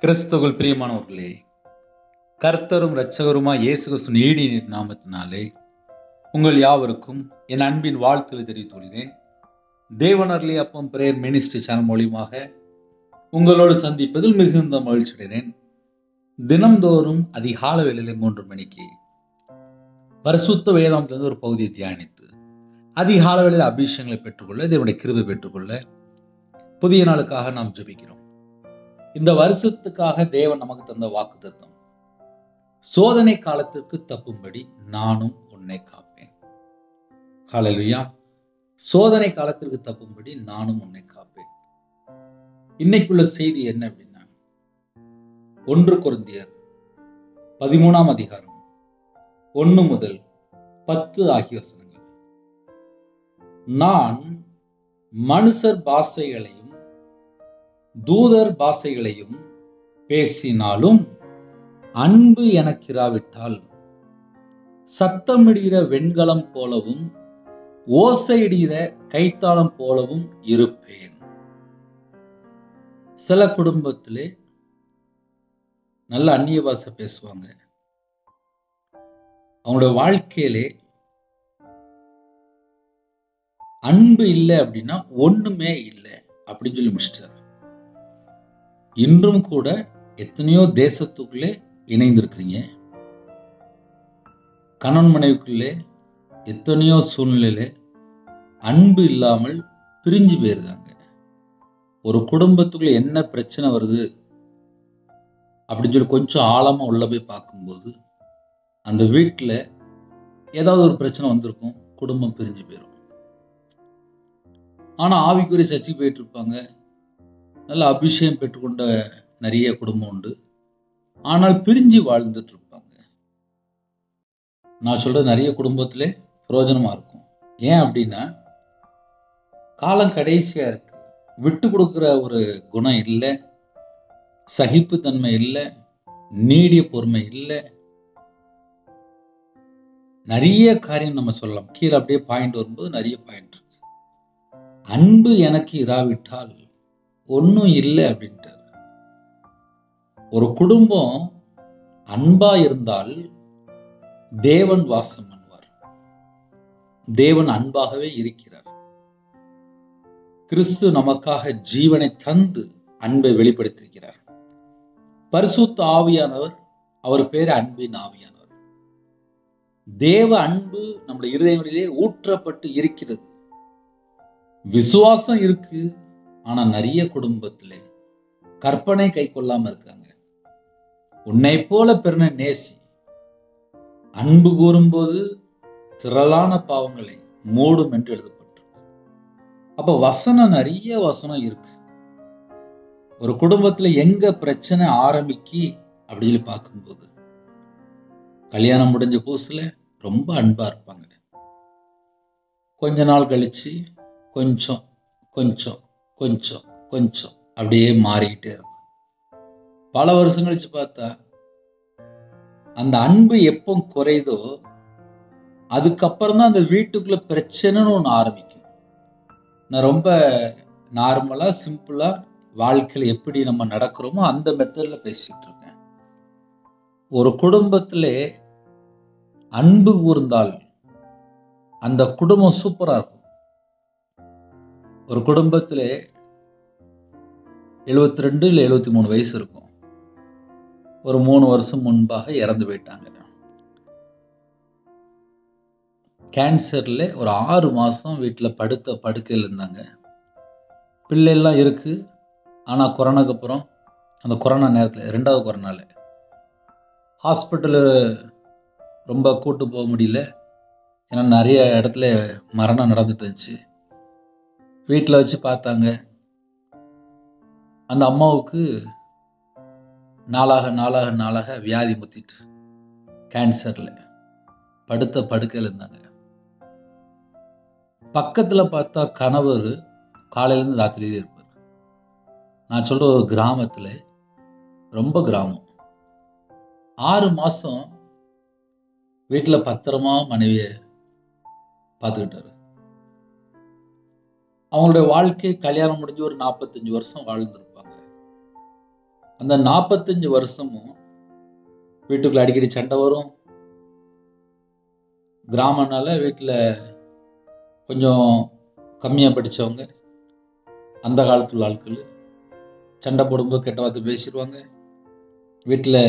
கிறிஸ்துவுக்குள் பிரியமானவர்களே, கர்த்தரும் இரட்சகருமாய் இயேசு கிறிஸ்துவின் ஈடிய நாமத்தினாலே உங்கள் யாவருக்கும் என் அன்பின் வாழ்த்துக்களை தெரிவித்துக் கொள்கிறேன். தேவன் அருளிய அப்பம் பிரேயர் மினிஸ்ட்ரி சேனல் மூலியமாக உங்களோடு சந்திப்பதில் மிகுந்த மகிழ்ச்சி அடைகிறேன். தினம்தோறும் அதிகாலை வேளையிலே 3 மணிக்கு பரிசுத்த வேதாந்தத்திலிருந்து ஒரு பகுதியை தியானித்து அதிகாலை வேளையில் அபிஷேகங்களை பெற்றுக்கொள்ள, தேவனுடைய கிருபை பெற்றுக்கொள்ள புதிய நாளுக்காக நாம் ஜெபிக்கிறோம். இந்த வருஷத்துக்காக தேவன் நமக்கு தந்த வாக்குத்தத்தம், சோதனை காலத்திற்கு தப்பும்படி நானும் உன்னை காப்பேன். ஹல்லேலூயா. சோதனை காலத்திற்கு தப்பும்படி நானும் உன்னை காப்பேன். இன்னைக்குள்ள செய்தி என்ன அப்படின்னா, 1 கொரிந்தியர் 13ஆம் அதிகாரம் 1 முதல் 10 ஆகிய வசனங்கள். நான் மனுஷர் பாஷைகளையும் தூதர் பாஷைகளையும் பேசினாலும் அன்பு எனக்கிராவிட்டால் சத்தமிடுகிற வெண்கலம் போலவும் ஓசையிடுகிற கைத்தாளம் போலவும் இருப்பேன். சில குடும்பத்திலே நல்ல அந்நிய பாஷை பேசுவாங்க. அவங்களுடைய வாழ்க்கையிலே அன்பு இல்லை அப்படின்னா ஒண்ணுமே இல்லை அப்படின்னு சொல்லி முடிச்சிட்டார். இன்றும் கூட எத்தனையோ தேசத்துக்குள்ளே இணைந்திருக்கிறீங்க. கணவன் மனைவிக்குள்ளே எத்தனையோ சூழ்நிலையில அன்பு இல்லாமல் பிரிஞ்சு போயிருக்காங்க. ஒரு குடும்பத்துக்குள்ள என்ன பிரச்சனை வருது அப்படின்னு சொல்லி கொஞ்சம் ஆழமா உள்ள போய் பார்க்கும்போது அந்த வீட்டுல ஏதாவது ஒரு பிரச்சனை வந்திருக்கும், குடும்பம் பிரிஞ்சு போயிடும். ஆனா ஆவிக்குரிய சர்ச்சைக்கு போயிட்டு இருப்பாங்க, நல்ல அபிஷேகம் பெற்றுக்கொண்ட நிறைய குடும்பம் உண்டு. ஆனால் பிரிஞ்சு வாழ்ந்துட்டு இருப்பாங்க. நான் சொல்றது நிறைய குடும்பத்திலே பிரயோஜனமா இருக்கும். ஏன் அப்படின்னா, காலம் கடைசியா இருக்கு. விட்டு கொடுக்கிற ஒரு குணம் இல்லை, சகிப்புத்தன்மை இல்லை, நீடிய பொறுமை இல்லை. நிறைய காரியம் நம்ம சொல்லலாம். கீழே அப்படியே பாயிண்ட் வரும்போது நிறைய பாயிண்ட் இருக்கு. அன்பு எனக்கு இராவிட்டால் ஒன்றும் இல்லை அப்படின்ட்டு. ஒரு குடும்பம் அன்பா இருந்தால் தேவன் வாசம் பண்ணுவார். தேவன் அன்பாகவே இருக்கிறார். கிறிஸ்து நமக்காக ஜீவனை தந்து அன்பை வெளிப்படுத்தியிருக்கிறார். பரிசுத்த ஆவியானவர், அவர் பேர் அன்பின் ஆவியானவர். தேவ அன்பு நம்முடைய இருதயங்களிலே ஊற்றப்பட்டு இருக்கிறது. விசுவாசம் இருக்கு, ஆனா நிறைய குடும்பத்திலே கற்பனை கை கொள்ளாம இருக்காங்க. உன்னை போல பிறனை நேசி, அன்பு கூறும்போது திரளான பாவங்களை மூடும் என்று எழுதப்பட்டிருக்கு. அப்ப வசனம், நிறைய வசனம் இருக்கு. ஒரு குடும்பத்துல எங்க பிரச்சனை ஆரம்பிக்கி அப்படின்னு பார்க்கும்போது, கல்யாணம் முடிஞ்ச புதுசுல ரொம்ப அன்பா இருப்பாங்க. கொஞ்ச நாள் கழிச்சு கொஞ்சம் கொஞ்சம் கொஞ்சம் கொஞ்சம் அப்படியே மாறிக்கிட்டே இருக்கும். பல வருஷம் கழிச்சு பார்த்தா அந்த அன்பு எப்போ குறையுதோ அதுக்கப்புறம் தான் அந்த வீட்டுக்குள்ள பிரச்சனைன்னு ஒன்று ஆரம்பிக்கும். நான் ரொம்ப நார்மலா சிம்பிளா வாழ்க்கையில எப்படி நம்ம நடக்கிறோமோ அந்த மெத்தட்ல பேசிட்டு இருக்கேன். ஒரு குடும்பத்திலே அன்பு கூர்ந்தால் அந்த குடும்பம் சூப்பரா இருக்கும். ஒரு குடும்பத்திலே 72 இல்லை 73 வயசு இருக்கும். ஒரு 3 வருஷம் முன்பாக இறந்து போயிட்டாங்க. கேன்சர்ல ஒரு 6 மாசம் வீட்டில் படுக்கையில் இருந்தாங்க. பிள்ளைலாம் இருக்கு. ஆனா கொரோனாக்கு அப்புறம், அந்த கொரோனா நேரத்தில் 2வது கொரோனால ஹாஸ்பிட்டலு ரொம்ப கூட்டு போக முடியல. ஏன்னா நிறைய இடத்துல மரணம் நடந்துட்டு இருந்துச்சு. வீட்டில் வச்சு பார்த்தாங்க. அந்த அம்மாவுக்கு நாளாக நாளாக நாளாக வியாதி முத்திட்டு கேன்சர்ல படுக்கையில் இருந்தாங்க. பக்கத்துல பார்த்தா கணவர் காலையிலேருந்து ராத்திரியே இருப்பார். நான் சொல்ற ஒரு கிராமத்துல, ரொம்ப கிராமம், 6 மாசம் வீட்டில் பத்திரமா மனைவியை பார்த்துக்கிட்டாரு. அவங்களுடைய வாழ்க்கை கல்யாணம் முடிஞ்சு ஒரு 45 வருஷம் வாழ்ந்துருப்பாங்க. அந்த 45 வருஷமும் வீட்டுக்குள்ள அடிக்கடி சண்டை வரும். கிராமனால வீட்டில் கொஞ்சம் கம்மியாக படித்தவங்க, அந்த காலத்துல ஆட்கள் சண்டை போடும்போது கெட்ட வார்த்தை பேசிடுவாங்க. வீட்டில்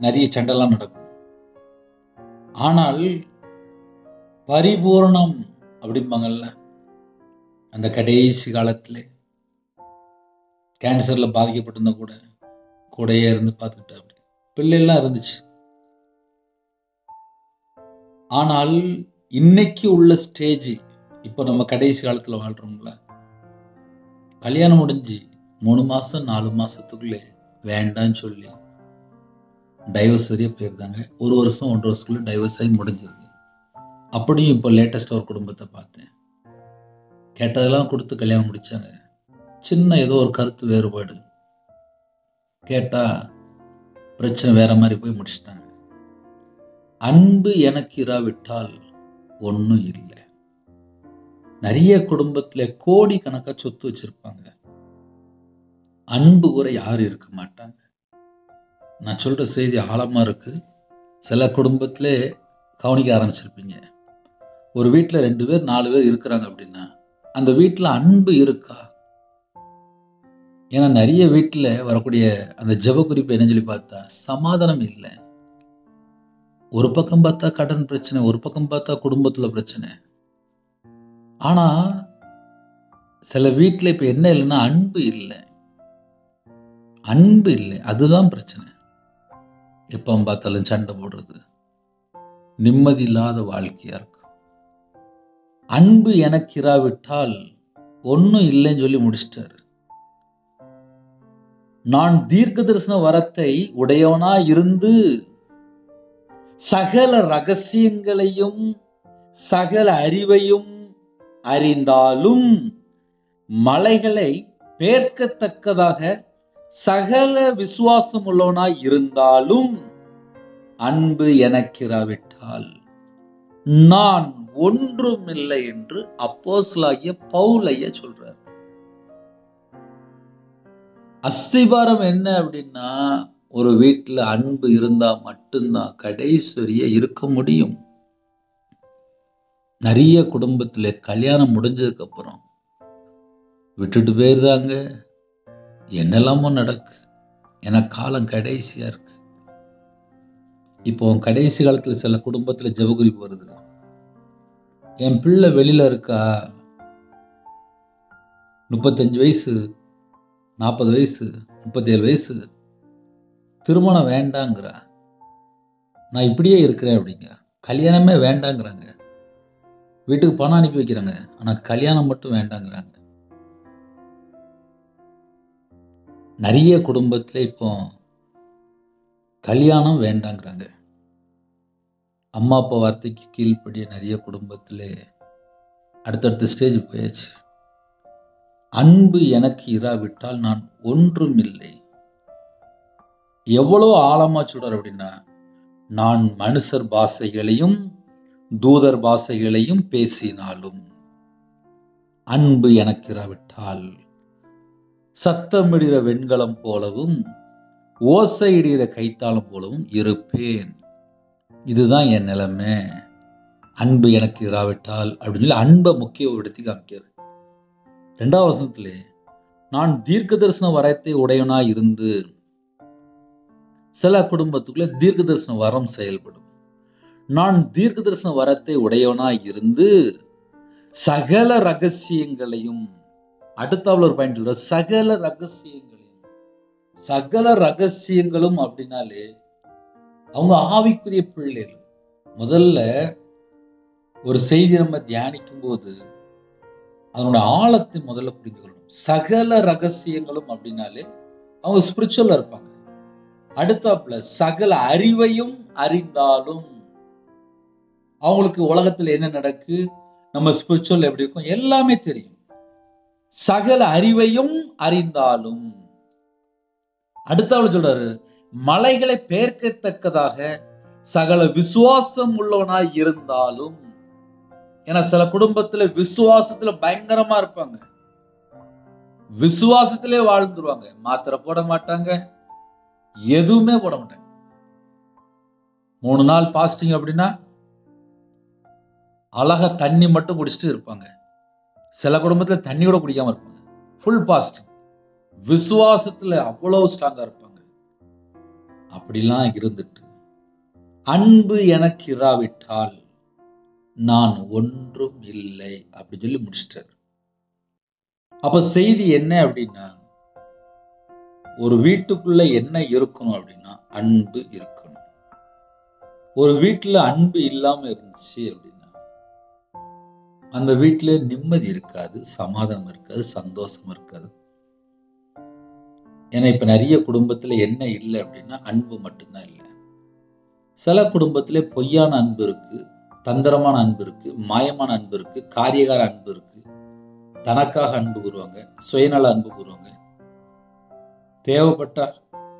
நிறைய சண்டைலாம் நடக்கும். ஆனால் பரிபூரணம் அப்படிம்பாங்கல்ல, அந்த கடைசி காலத்தில் கேன்சரில் பாதிக்கப்பட்டிருந்தா கூட கூடையே இருந்து பார்த்துக்கிட்டா அப்படி பிள்ளைலாம் இருந்துச்சு. ஆனால் இன்னைக்கு உள்ள ஸ்டேஜ், இப்போ நம்ம கடைசி காலத்தில் வாழ்கிறோம்ல, கல்யாணம் முடிஞ்சு 3 மாதம் 4 மாதத்துக்குள்ளே வேண்டான்னு சொல்லி டைவர்ஸ் வரையே போயிருந்தாங்க. 1 வருஷம் 1.5 வருஷத்துக்குள்ளே டைவர்ஸ் ஆகி முடிஞ்சிருக்கு. அப்படியும் இப்போ லேட்டஸ்ட்டாக ஒரு குடும்பத்தை பார்த்தேன். கேட்டதெல்லாம் கொடுத்து கல்யாணம் முடித்தாங்க. சின்ன ஏதோ ஒரு கருத்து வேறுபாடு கேட்டால் பிரச்சனை வேற மாதிரி போய் முடிச்சிட்டாங்க. அன்பு எனக்கு இராவிட்டால் ஒன்றும் இல்லை. நிறைய குடும்பத்தில் கோடி கணக்காக சொத்து வச்சிருப்பாங்க, அன்பு கூட யாரும் இருக்க மாட்டாங்க. நான் சொல்ற செய்தி ஆழமா இருக்கு. சில குடும்பத்திலே கவனிக்க ஆரம்பிச்சிருப்பீங்க. ஒரு வீட்டில் 2 பேர் 4 பேர் இருக்கிறாங்க அப்படின்னா அந்த வீட்டில் அன்பு இருக்கா? ஏன்னா நிறைய வீட்டில் வரக்கூடிய அந்த ஜெப குறிப்பு என்ன சொல்லி பார்த்தா சமாதானம் இல்லை. ஒரு பக்கம் பார்த்தா கடன் பிரச்சனை, ஒரு பக்கம் பார்த்தா குடும்பத்துல பிரச்சனை. ஆனா சில வீட்டில் இப்ப என்ன இல்லைன்னா அன்பு இல்லை. அன்பு இல்லை, அதுதான் பிரச்சனை. எப்போ பார்த்தாலும் சண்டை போடுறது, நிம்மதி இல்லாத வாழ்க்கையா இருக்கு. அன்பு எனக்கு இராவிட்டால் ஒன்னும் இல்லைன்னு சொல்லி முடிச்சிட்டாரு. நான் தீர்க்க தரிசன வரத்தை உடையவனா இருந்து சகல ரகசியங்களையும் சகல அறிவையும் அறிந்தாலும் மலைகளை பேர்க்கத்தக்கதாக சகல விசுவாசம் உள்ளவனாய் இருந்தாலும் அன்பு எனக்கிராவிட்டால் நான் ஒன்றுமில்லை என்று அப்போஸ்தலனாகிய பவுல் ஐயா சொல்றார். அஸ்திபாரம் என்ன அப்படின்னா, ஒரு வீட்டில் அன்பு இருந்தா மட்டும்தான் கடைசிவரையே இருக்க முடியும். நிறைய குடும்பத்தில் கல்யாணம் முடிஞ்சதுக்கு அப்புறம் விட்டுட்டு போயிருந்தாங்க. என்னெல்லாமோ நடக்கு. ஏன்னா காலம் கடைசியா இருக்கு. இப்போ கடைசி காலத்துல சில குடும்பத்துல ஜெபகுறிப்பு வருது. என் பிள்ளை வெளியில இருக்கா, 35 வயசு 40 வயசு 37 வயசு, திருமணம் வேண்டாங்கிறா, நான் இப்படியே இருக்கிறேன் அப்படிங்க. கல்யாணமே வேண்டாங்கிறாங்க. வீட்டுக்கு பணம் அனுப்பி வைக்கிறாங்க, ஆனா கல்யாணம் மட்டும் வேண்டாங்கிறாங்க. நிறைய குடும்பத்துல இப்போ கல்யாணம் வேண்டாங்கிறாங்க. அம்மா அப்பா வார்த்தைக்கு கீழ்ப்படிய நிறைய குடும்பத்துல அடுத்தடுத்த ஸ்டேஜ் போயாச்சு. அன்பு எனக்கு இராவிட்டால் நான் ஒன்றுமில்லை. எவ்வளோ ஆழமா சொல்றார் அப்படின்னா, நான் மனுஷர் பாஷைகளையும் தூதர் பாஷைகளையும் பேசினாலும் அன்பு எனக்கு இராவிட்டால் சத்தமிடுகிற வெண்கலம் போலவும் ஓசையிடுகிற கைத்தாளம் போலவும் இருப்பேன். இதுதான் என் நிலைமை. அன்பு எனக்கு இராவிட்டால் அப்படின்னு சொல்லி அன்பை முக்கியப்படுத்தி காமிக்கிறார். 2வது வசனத்திலே, நான் தீர்க்க தரிசன வரத்தை உடையவனா இருந்து, சில குடும்பத்துக்குள்ள தீர்க்க தரிசன வரம் செயல்படும். நான் தீர்க்க தரிசன வரத்தை உடையவனா இருந்து சகல ரகசியங்களையும், அடுத்தாவில் ஒரு பாயிண்ட் சொல்ற, சகல ரகசியங்களையும். சகல ரகசியங்களும் அப்படின்னாலே அவங்க ஆவிக்குரிய பிள்ளைகள். முதல்ல ஒரு செய்தி நம்ம தியானிக்கும் போது அதனோட ஆழத்தை முதல்ல புரிஞ்சுக்கணும். சகல ரகசியங்களும் அப்படின்னாலே அவங்க ஸ்பிரிச்சுவலா இருப்பாங்க. அடுத்தாப்புல சகல அறிவையும் அறிந்தாலும், அவங்களுக்கு உலகத்துல என்ன நடக்கு, நம்ம ஸ்பிரிச்சுவல் எப்படி இருக்கும் எல்லாமே தெரியும். சகல அறிவையும் அறிந்தாலும், அடுத்தாப்புல சொல்றாரு, மலைகளை பெயர்க்கத்தக்கதாக சகல விசுவாசம் உள்ளவனாய் இருந்தாலும். ஏன்னா சில குடும்பத்துல விசுவாசத்துல பயங்கரமா இருப்பாங்க, விசுவாசத்திலே வாழ்ந்துருவாங்க, மாத்திரை போட மாட்டாங்க, எதுவுமே போட மாட்டாங்க. 3 நாள் பாஸ்டிங் அப்படின்னா அழகா தண்ணி மட்டும் குடிச்சிட்டு இருப்பாங்க. சில குடும்பத்துல தண்ணி கூட குடிக்காம இருப்பாங்க. Full fasting. விசுவாசத்துல அவ்வளவு ஸ்ட்ராங்கா இருப்பாங்க. அப்படிலாம் இருந்துட்டு அன்பு எனக்கு இராவிட்டால் நான் ஒன்றும் இல்லை அப்படி சொல்லி முடிச்சிட்டாரு. அப்ப செய்தி என்ன அப்படின்னா, ஒரு வீட்டுக்குள்ள என்ன இருக்கணும் அப்படின்னா அன்பு இருக்கணும். ஒரு வீட்டுல அன்பு இல்லாம இருந்துச்சு அப்படின்னா அந்த வீட்டுல நிம்மதி இருக்காது, சமாதானம் இருக்காது, சந்தோஷம் இருக்காது. ஏன்னா இப்ப நிறைய குடும்பத்துல என்ன இல்லை அப்படின்னா அன்பு மட்டும்தான் இல்லை. சில குடும்பத்திலே பொய்யான அன்பு இருக்கு, தந்திரமான அன்பு இருக்கு, மாயமான அன்பு இருக்கு, காரியகார அன்பு இருக்கு, தனக்காக அன்பு கூறுவாங்க, சுயநல அன்பு கூறுவாங்க, தேவைப்பட்ட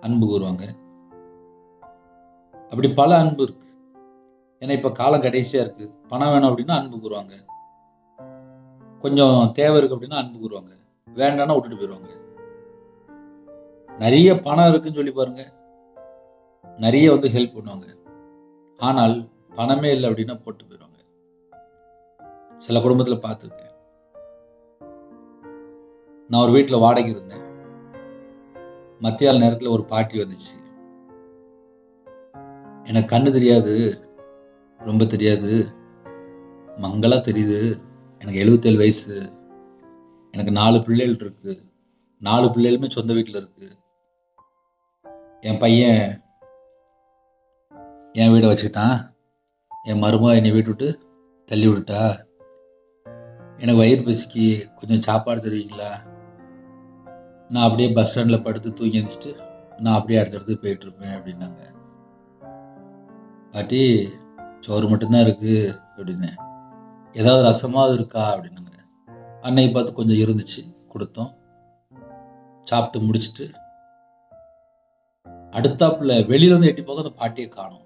அன்பு கூறுவாங்க. அப்படி பல அன்பு இருக்கு. ஏன்னா இப்ப காலம் கடைசியா இருக்கு. பணம் வேணும் அப்படின்னா அன்பு கூறுவாங்க, கொஞ்சம் தேவை இருக்கு அப்படின்னா அன்பு கூறுவாங்க, வேண்டாம்னா விட்டுட்டு போயிடுவாங்க. நிறைய பணம் இருக்குன்னு சொல்லி பாருங்க, நிறைய ஹெல்ப் பண்ணுவாங்க. ஆனால் பணமே இல்லை அப்படின்னா போட்டு போயிடுவாங்க. சில குடும்பத்துல பார்த்துருக்கேன். நான் ஒரு வீட்டுல வாடகை இருந்தேன். மத்தியான நேரத்துல ஒரு பாட்டி வந்துச்சு. எனக்கு கண்ணு தெரியாது, ரொம்ப தெரியாது, மங்களா தெரியுது. எனக்கு 77 வயசு. எனக்கு 4 பிள்ளைகள் இருக்கு. 4 பிள்ளைகளுமே சொந்த வீட்டுல இருக்கு. என் பையன் என் வீடை வச்சுக்கிட்டான். என் மருமக என்னை வீட்டு விட்டு தள்ளி விட்டுட்டா. எனக்கு வயிறு பசிக்கு, கொஞ்சம் சாப்பாடு தருவீங்களா? நான் அப்படியே பஸ் ஸ்டாண்டில் படுத்து தூங்கி எழுந்திரிச்சிட்டு நான் அப்படியே அடுத்தடுத்து போயிட்டு இருப்பேன் அப்படின்னாங்க. பாட்டி, சோறு மட்டும்தான் இருக்கு அப்படின்னு. ஏதாவது ரசமாவது இருக்கா அப்படின்னாங்க. அன்னைக்கு பார்த்து கொஞ்சம் இருந்துச்சு, கொடுத்தோம். சாப்பிட்டு முடிச்சுட்டு அடுத்தாப்புல வெளியில எட்டி போக அந்த பாட்டியை காணோம்.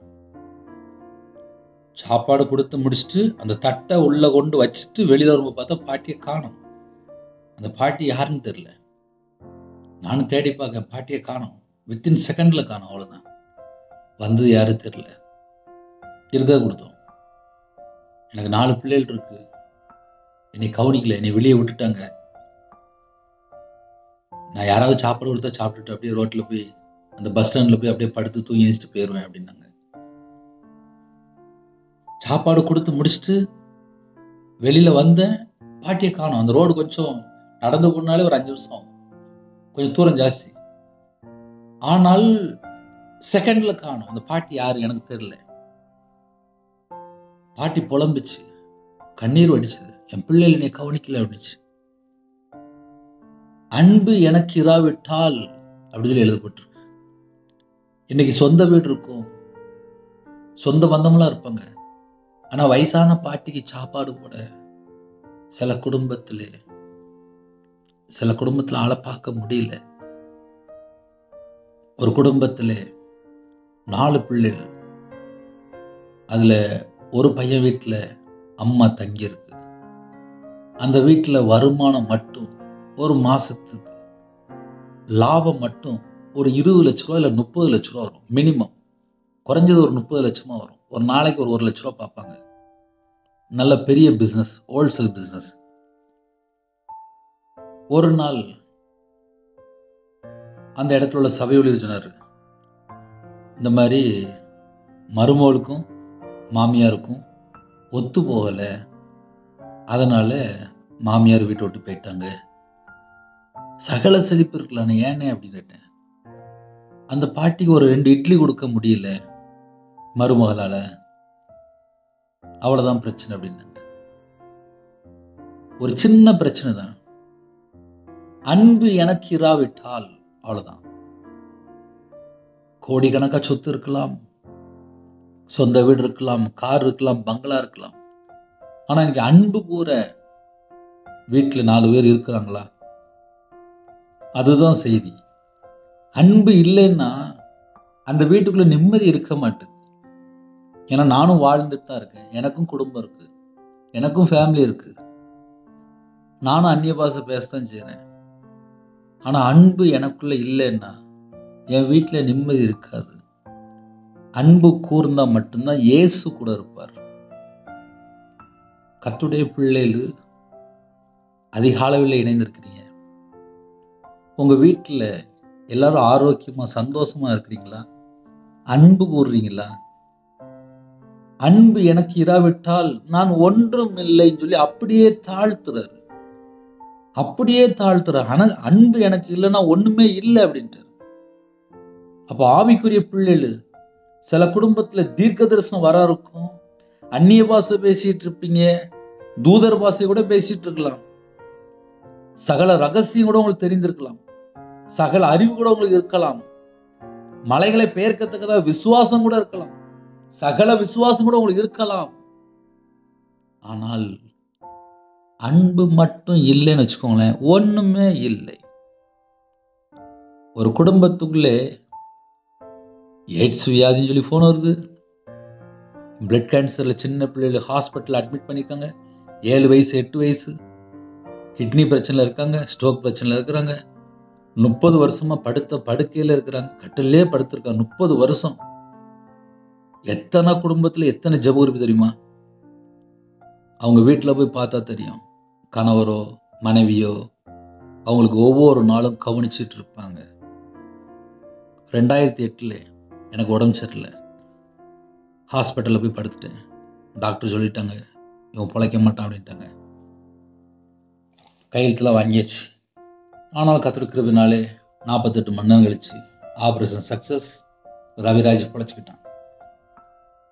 சாப்பாடு கொடுத்து முடிச்சுட்டு அந்த தட்டை உள்ள கொண்டு வச்சுட்டு வெளியில வரும்போது பார்த்தா பாட்டியை காணோம். அந்த பாட்டி யாருன்னு தெரியல. நானும் தேடி பார்க்க, பாட்டியை காணோம். வித்தின் செகண்ட்ல காணோம். அவ்வளவுதான். வந்தது யாரும் தெரியல. இருக்க கொடுத்தோம். எனக்கு 4 பிள்ளைகள் இருக்கு. என்னை கவனிக்கல, என்னை வெளியே விட்டுட்டாங்க. நான் யாராவது சாப்பாடு கொடுத்தா சாப்பிட்டுட்டு அப்படியே ரோட்ல போய் அந்த பஸ் ஸ்டாண்ட்ல போய் அப்படியே படுத்து தூங்கி எழுந்திரிச்சிட்டு போயிடுவேன் அப்படின்னாங்க. சாப்பாடு கொடுத்து முடிச்சுட்டு வெளியில வந்தேன், பாட்டியை காணோம். அந்த ரோடு கொஞ்சம் நடந்து போனாலே ஒரு 5 நிமிஷம், கொஞ்சம் தூரம் ஜாஸ்தி. ஆனால் செகண்ட்ல காணோம். அந்த பாட்டி யாரு எனக்கு தெரியல. பாட்டி புலம்பிச்சு, கண்ணீர் வடிச்சது. என் பிள்ளைகள் என்னை கவனிக்கல அப்படிச்சு. அன்பு எனக்கு இராவிட்டால் அப்படி சொல்லி எழுதப்பட்டிருக்கு. இன்னைக்கு சொந்த வீடு இருக்கும், சொந்த பந்தம்லாம் இருப்பாங்க. ஆனா வயசான பாட்டிக்கு சாப்பாடு கூட சில குடும்பத்துல ஆளை பார்க்க முடியல. ஒரு குடும்பத்துல 4 பிள்ளைகள், அதுல ஒரு பையன் வீட்டுல அம்மா தங்கி இருக்கு. அந்த வீட்டுல வருமானம் மட்டும் ஒரு மாசத்துக்கு லாபம் மட்டும் ஒரு 20 லட்ச ரூபா இல்ல 30 லட்ச ரூபா வரும். மினிமம் குறைஞ்சது ஒரு 30 லட்சமா வரும். ஒரு நாளைக்கு ஒரு 1 லட்ச ரூபா பார்ப்பாங்க. நல்ல பெரிய பிசினஸ், ஹோல்சேல் பிசினஸ். ஒரு நாள் அந்த இடத்துல உள்ள சபை ஊழியர் சொன்னாரு, இந்த மாதிரி மருமகளுக்கும் மாமியாருக்கும் ஒத்து போகல, அதனால மாமியார் வீட்டை விட்டு போயிட்டாங்க. சகல செழிப்பு இருக்கலாம், ஏனே அப்படின்னு கேட்டேன். அந்த பாட்டிக்கு ஒரு 2 இட்லி கொடுக்க முடியல மருமகளால, அவ்வளவுதான் பிரச்சனை அப்படின்னாங்க. ஒரு சின்ன பிரச்சனை தான். அன்பு எனக்கு இராவிட்டால் அவ்வளவுதான். கோடிக்கணக்கா சொத்து இருக்கலாம், சொந்த வீடு இருக்கலாம், கார் இருக்கலாம், பங்களா இருக்கலாம். ஆனா இன்னைக்கு அன்பு கூற வீட்டுல 4 பேர் இருக்கிறாங்களா? அதுதான் செய்தி. அன்பு இல்லைன்னா அந்த வீட்டுக்குள்ள நிம்மதி இருக்க மாட்டேங்குது. ஏன்னா நானும் வாழ்ந்துட்டு தான் இருக்கேன். எனக்கும் குடும்பம் இருக்கு, எனக்கும் ஃபேமிலி இருக்கு. நானும் அந்நிய பாஷை பேசத்தான் செய்யறேன். ஆனா அன்பு எனக்குள்ள இல்லைன்னா என் வீட்டில் நிம்மதி இருக்காது. அன்பு கூர்ந்தா மட்டும்தான் இயேசு கூட இருப்பார். கர்த்தருடைய பிள்ளைகள் அதிக அளவில் இணைந்திருக்கிறீங்க. உங்க வீட்டில் எல்லாரும் ஆரோக்கியமா சந்தோஷமா இருக்கிறீங்களா? அன்பு கூறுறீங்களா? அன்பு எனக்கு இராவிட்டால் நான் ஒன்றும் இல்லைன்னு சொல்லி அப்படியே தாழ்த்துறாரு. ஆனா அன்பு எனக்கு இல்லைன்னா ஒண்ணுமே இல்லை அப்படின்ட்டு. அப்ப ஆவிக்குரிய பிள்ளைகள் சில குடும்பத்துல தீர்க்க தரிசனம் வர இருக்கும், அந்நிய பாஷை பேசிட்டு இருப்பீங்க, தூதர் பாஷை கூட பேசிட்டு இருக்கலாம், சகல ரகசியம் கூட உங்களுக்கு தெரிந்திருக்கலாம், சகல அறிவு கூட உங்களுக்கு இருக்கலாம், மலைகளை பெயர்க்கத்தக்கதா விசுவாசம் கூட இருக்கலாம், சகல விசுவாசம் கூட உங்களுக்கு இருக்கலாம். ஆனால் அன்பு மட்டும் இல்லைன்னு வச்சுக்கோங்களேன், ஒண்ணுமே இல்லை. ஒரு குடும்பத்துக்குள்ளே எய்ட்ஸ் வியாதின்னு சொல்லி போன் வருது, பிளட் கேன்சர்ல சின்ன பிள்ளைகள் ஹாஸ்பிட்டல் அட்மிட் பண்ணிருக்காங்க, 7 வயசு 8 வயசு, கிட்னி பிரச்சனையில் இருக்காங்க, ஸ்ட்ரோக் பிரச்சனையில் இருக்கிறாங்க, 30 வருஷமா படுக்கையில் இருக்கிறாங்க, கட்டிலே படுத்திருக்காங்க 30 வருஷம். எத்தனை குடும்பத்தில் எத்தனை ஜெபகுறிப்பு தெரியுமா? அவங்க வீட்டில் போய் பார்த்தா தெரியும். கணவரோ மனைவியோ அவங்களுக்கு ஒவ்வொரு நாளும் கவனிச்சிட்டு இருப்பாங்க. 2008 எனக்கு உடம்பு சரியில்லை, ஹாஸ்பிட்டலில் போய் படுத்துட்டேன். டாக்டர் சொல்லிட்டாங்க இவன் பிழைக்க மாட்டான் அப்படின்ட்டாங்க. கையெழுத்துலாம் வாங்கியாச்சு. ஆனால் கர்த்தருடைய கிருபையினாலே 48 மணி நேரம் கழிச்சு ஆப்ரேஷன் சக்ஸஸ். ரவிராஜ் பிழைச்சிக்கிட்டான்.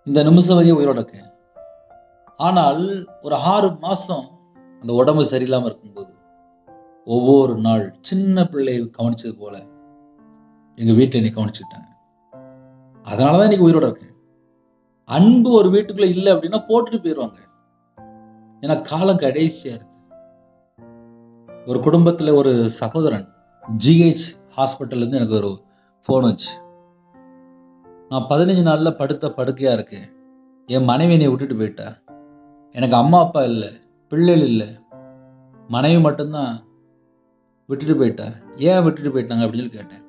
இந்த நிமிஷம் வரையும் உயிரோட இருக்கேன். ஆனால் ஒரு 6 மாதம் அந்த உடம்பு சரியில்லாமல் இருக்கும்போது ஒவ்வொரு நாள் சின்ன பிள்ளையை கவனிச்சது போல எங்கள் வீட்டில் என்னை கவனிச்சுக்கிட்டாங்க. அதனால தான் இன்னைக்கு உயிரோட இருக்கேன். அன்பு ஒரு வீட்டுக்குள்ள இல்லை அப்படின்னா போட்டுட்டு போயிடுவாங்க. ஏன்னா காலம் கடைசியா இருக்கு. ஒரு குடும்பத்தில் ஒரு சகோதரன் ஜிஹெச் ஹாஸ்பிட்டல்லேருந்து எனக்கு ஒரு ஃபோன் வச்சு, நான் 15 நாளில் படுக்கையாக இருக்கேன், என் மனைவி என்னை விட்டுட்டு போயிட்டா, எனக்கு அம்மா அப்பா இல்லை, பிள்ளைகள் இல்லை, மனைவி மட்டும்தான் விட்டுட்டு போயிட்டா, ஏன் விட்டுட்டு போயிட்டாங்க அப்படின்னு சொல்லி கேட்டேன்.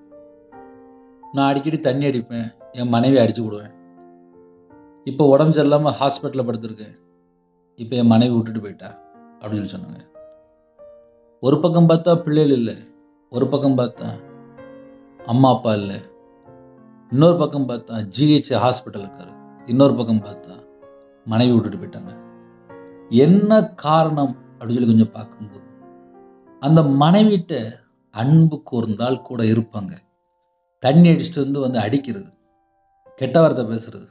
நான் அடிக்கடி தண்ணி அடிப்பேன், என் மனைவி அடிச்சு விடுவேன், இப்போ உடம்பு சரியில்லாமல் ஹாஸ்பிட்டலில் படுத்திருக்கேன், இப்போ என் மனைவி விட்டுட்டு போயிட்டா அப்படின்னு சொல்லி சொன்னாங்க. ஒரு பக்கம் பார்த்தா பிள்ளைகள் இல்லை, ஒரு பக்கம் பார்த்தா அம்மா அப்பா இல்லை, இன்னொரு பக்கம் பார்த்தா ஜிஹெச் ஹாஸ்பிட்டல் இருக்காரு, இன்னொரு பக்கம் பார்த்தா மனைவி விட்டுட்டு போயிட்டாங்க. என்ன காரணம் அப்படின்னு சொல்லி கொஞ்சம் பார்க்கும்போது அந்த மனைவிட்ட அன்பு கூர்ந்தால் கூட இருப்பாங்க. தண்ணி அடிச்சுட்டு வந்து அடிக்கிறது, கெட்ட வார்த்தை பேசுறது.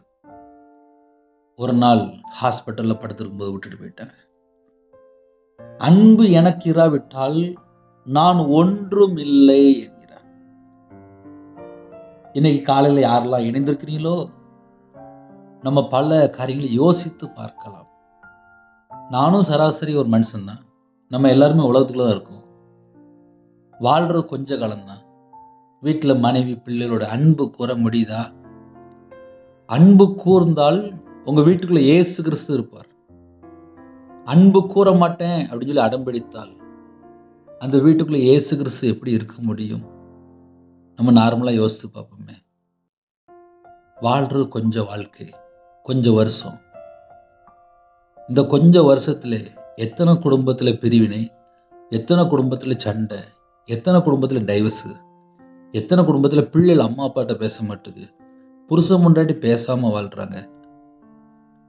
ஒரு நாள் ஹாஸ்பிட்டலில் படுத்திருக்கும் போது விட்டுட்டு போயிட்டாங்க. அன்பு எனக்கு இராவிட்டால் நான் ஒன்றும் இல்லை என்கிறார். இன்னைக்கு காலையில் யாரெல்லாம் இணைந்திருக்கிறீங்களோ நம்ம பல காரியங்களை யோசித்து பார்க்கலாம். நானும் சராசரி ஒரு மனுஷன் தான். நம்ம எல்லாருமே உலகத்துக்குள்ள தான் இருக்கோம். வாழ்றது கொஞ்ச காலம்தான். வீட்டில் மனைவி பிள்ளைகளோட அன்பு கூற முடியுதா? அன்பு கூர்ந்தால் உங்க வீட்டுக்குள்ள இயேசு கிறிஸ்து இருப்பார். அன்பு கூற மாட்டேன் அப்படின்னு சொல்லி அடம்பிடித்தால் அந்த வீட்டுக்குள்ள இயேசு கிறிஸ்து எப்படி இருக்க முடியும்? நம்ம நார்மலா யோசித்து பார்ப்போமே. வாழ்றது கொஞ்சம் வாழ்க்கை, கொஞ்சம் வருஷம். இந்த கொஞ்சம் வருஷத்துல எத்தனை குடும்பத்துல பிரிவினை, எத்தனை குடும்பத்துல சண்டை, எத்தனை குடும்பத்துல டைவர்ஸ், எத்தனை குடும்பத்துல பிள்ளைகள் அம்மா அப்பாட்ட பேச மாட்டுது, புருஷன் முன்னாடி பேசாம வாழ்றாங்க.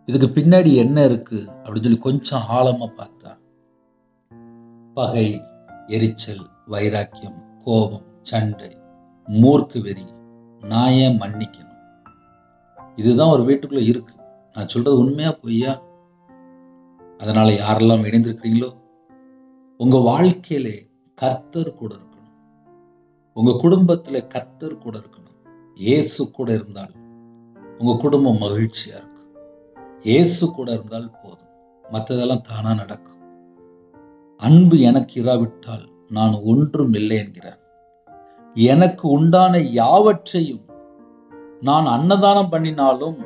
இதுக்கு பின்னாடி என்ன இருக்கு அப்படின்னு சொல்லி கொஞ்சம் ஆழமா பார்த்தா பகை, எரிச்சல், வைராக்கியம், கோபம், சண்டை, மூர்க்கு வெறி, நான் ஏன் மன்னிக்கணும், இதுதான் ஒரு வீட்டுக்குள்ள இருக்கு. நான் சொல்றது உண்மையா பொய்யா? அதனால யாரெல்லாம் இணைந்திருக்கிறீங்களோ உங்க வாழ்க்கையிலே கர்த்தர் கூட இருக்கணும், உங்க குடும்பத்திலே கர்த்தர் கூட இருக்கணும். இயேசு கூட இருந்தால் உங்க குடும்பம் மகிழ்ச்சியா இருக்கும். இயேசு கூட இருந்தால் போதும், மற்றதெல்லாம் தானா நடக்கும். அன்பு எனக்கு இராவிட்டால் நான் ஒன்றும் இல்லை என்கிறார். எனக்கு உண்டான யாவற்றையும் நான் அன்னதானம் பண்ணினாலும்,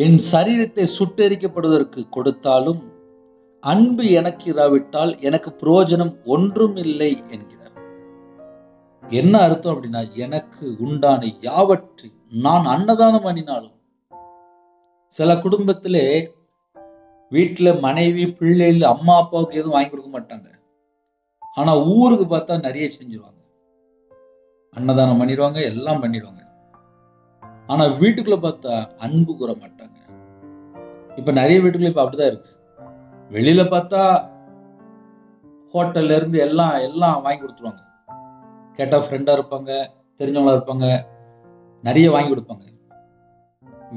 என் சரீரத்தை சுட்டெரிக்கப்படுவதற்கு கொடுத்தாலும், அன்பு எனக்கு இராவிட்டால் எனக்கு பிரயோஜனம் ஒன்றும் இல்லை என்கிறார். என்ன அர்த்தம் அப்படின்னா, எனக்கு உண்டான யாவற்றை நான் அன்னதானம் பண்ணினாலும். சில குடும்பத்திலே வீட்டுல மனைவி, பிள்ளைகள், அம்மா, அப்பாவுக்கு எதுவும் வாங்கி கொடுக்க மாட்டாங்க. ஆனா ஊருக்கு பார்த்தா நிறைய செஞ்சிருவாங்க. அன்னதானம் பண்ணிடுவாங்க, எல்லாம் பண்ணிடுவாங்க. ஆனா வீட்டுக்குள்ள பார்த்தா அன்பு கூற மாட்டாங்க. இப்ப நிறைய வீட்டுக்குள்ள இப்ப அப்படிதான் இருக்கு. வெளியில பார்த்தா ஹோட்டல்ல இருந்து எல்லாம் வாங்கி கொடுத்துருவாங்க. கேட்டா ஃப்ரெண்டா இருப்பாங்க, தெரிஞ்சவங்களா இருப்பாங்க, நிறைய வாங்கி கொடுப்பாங்க.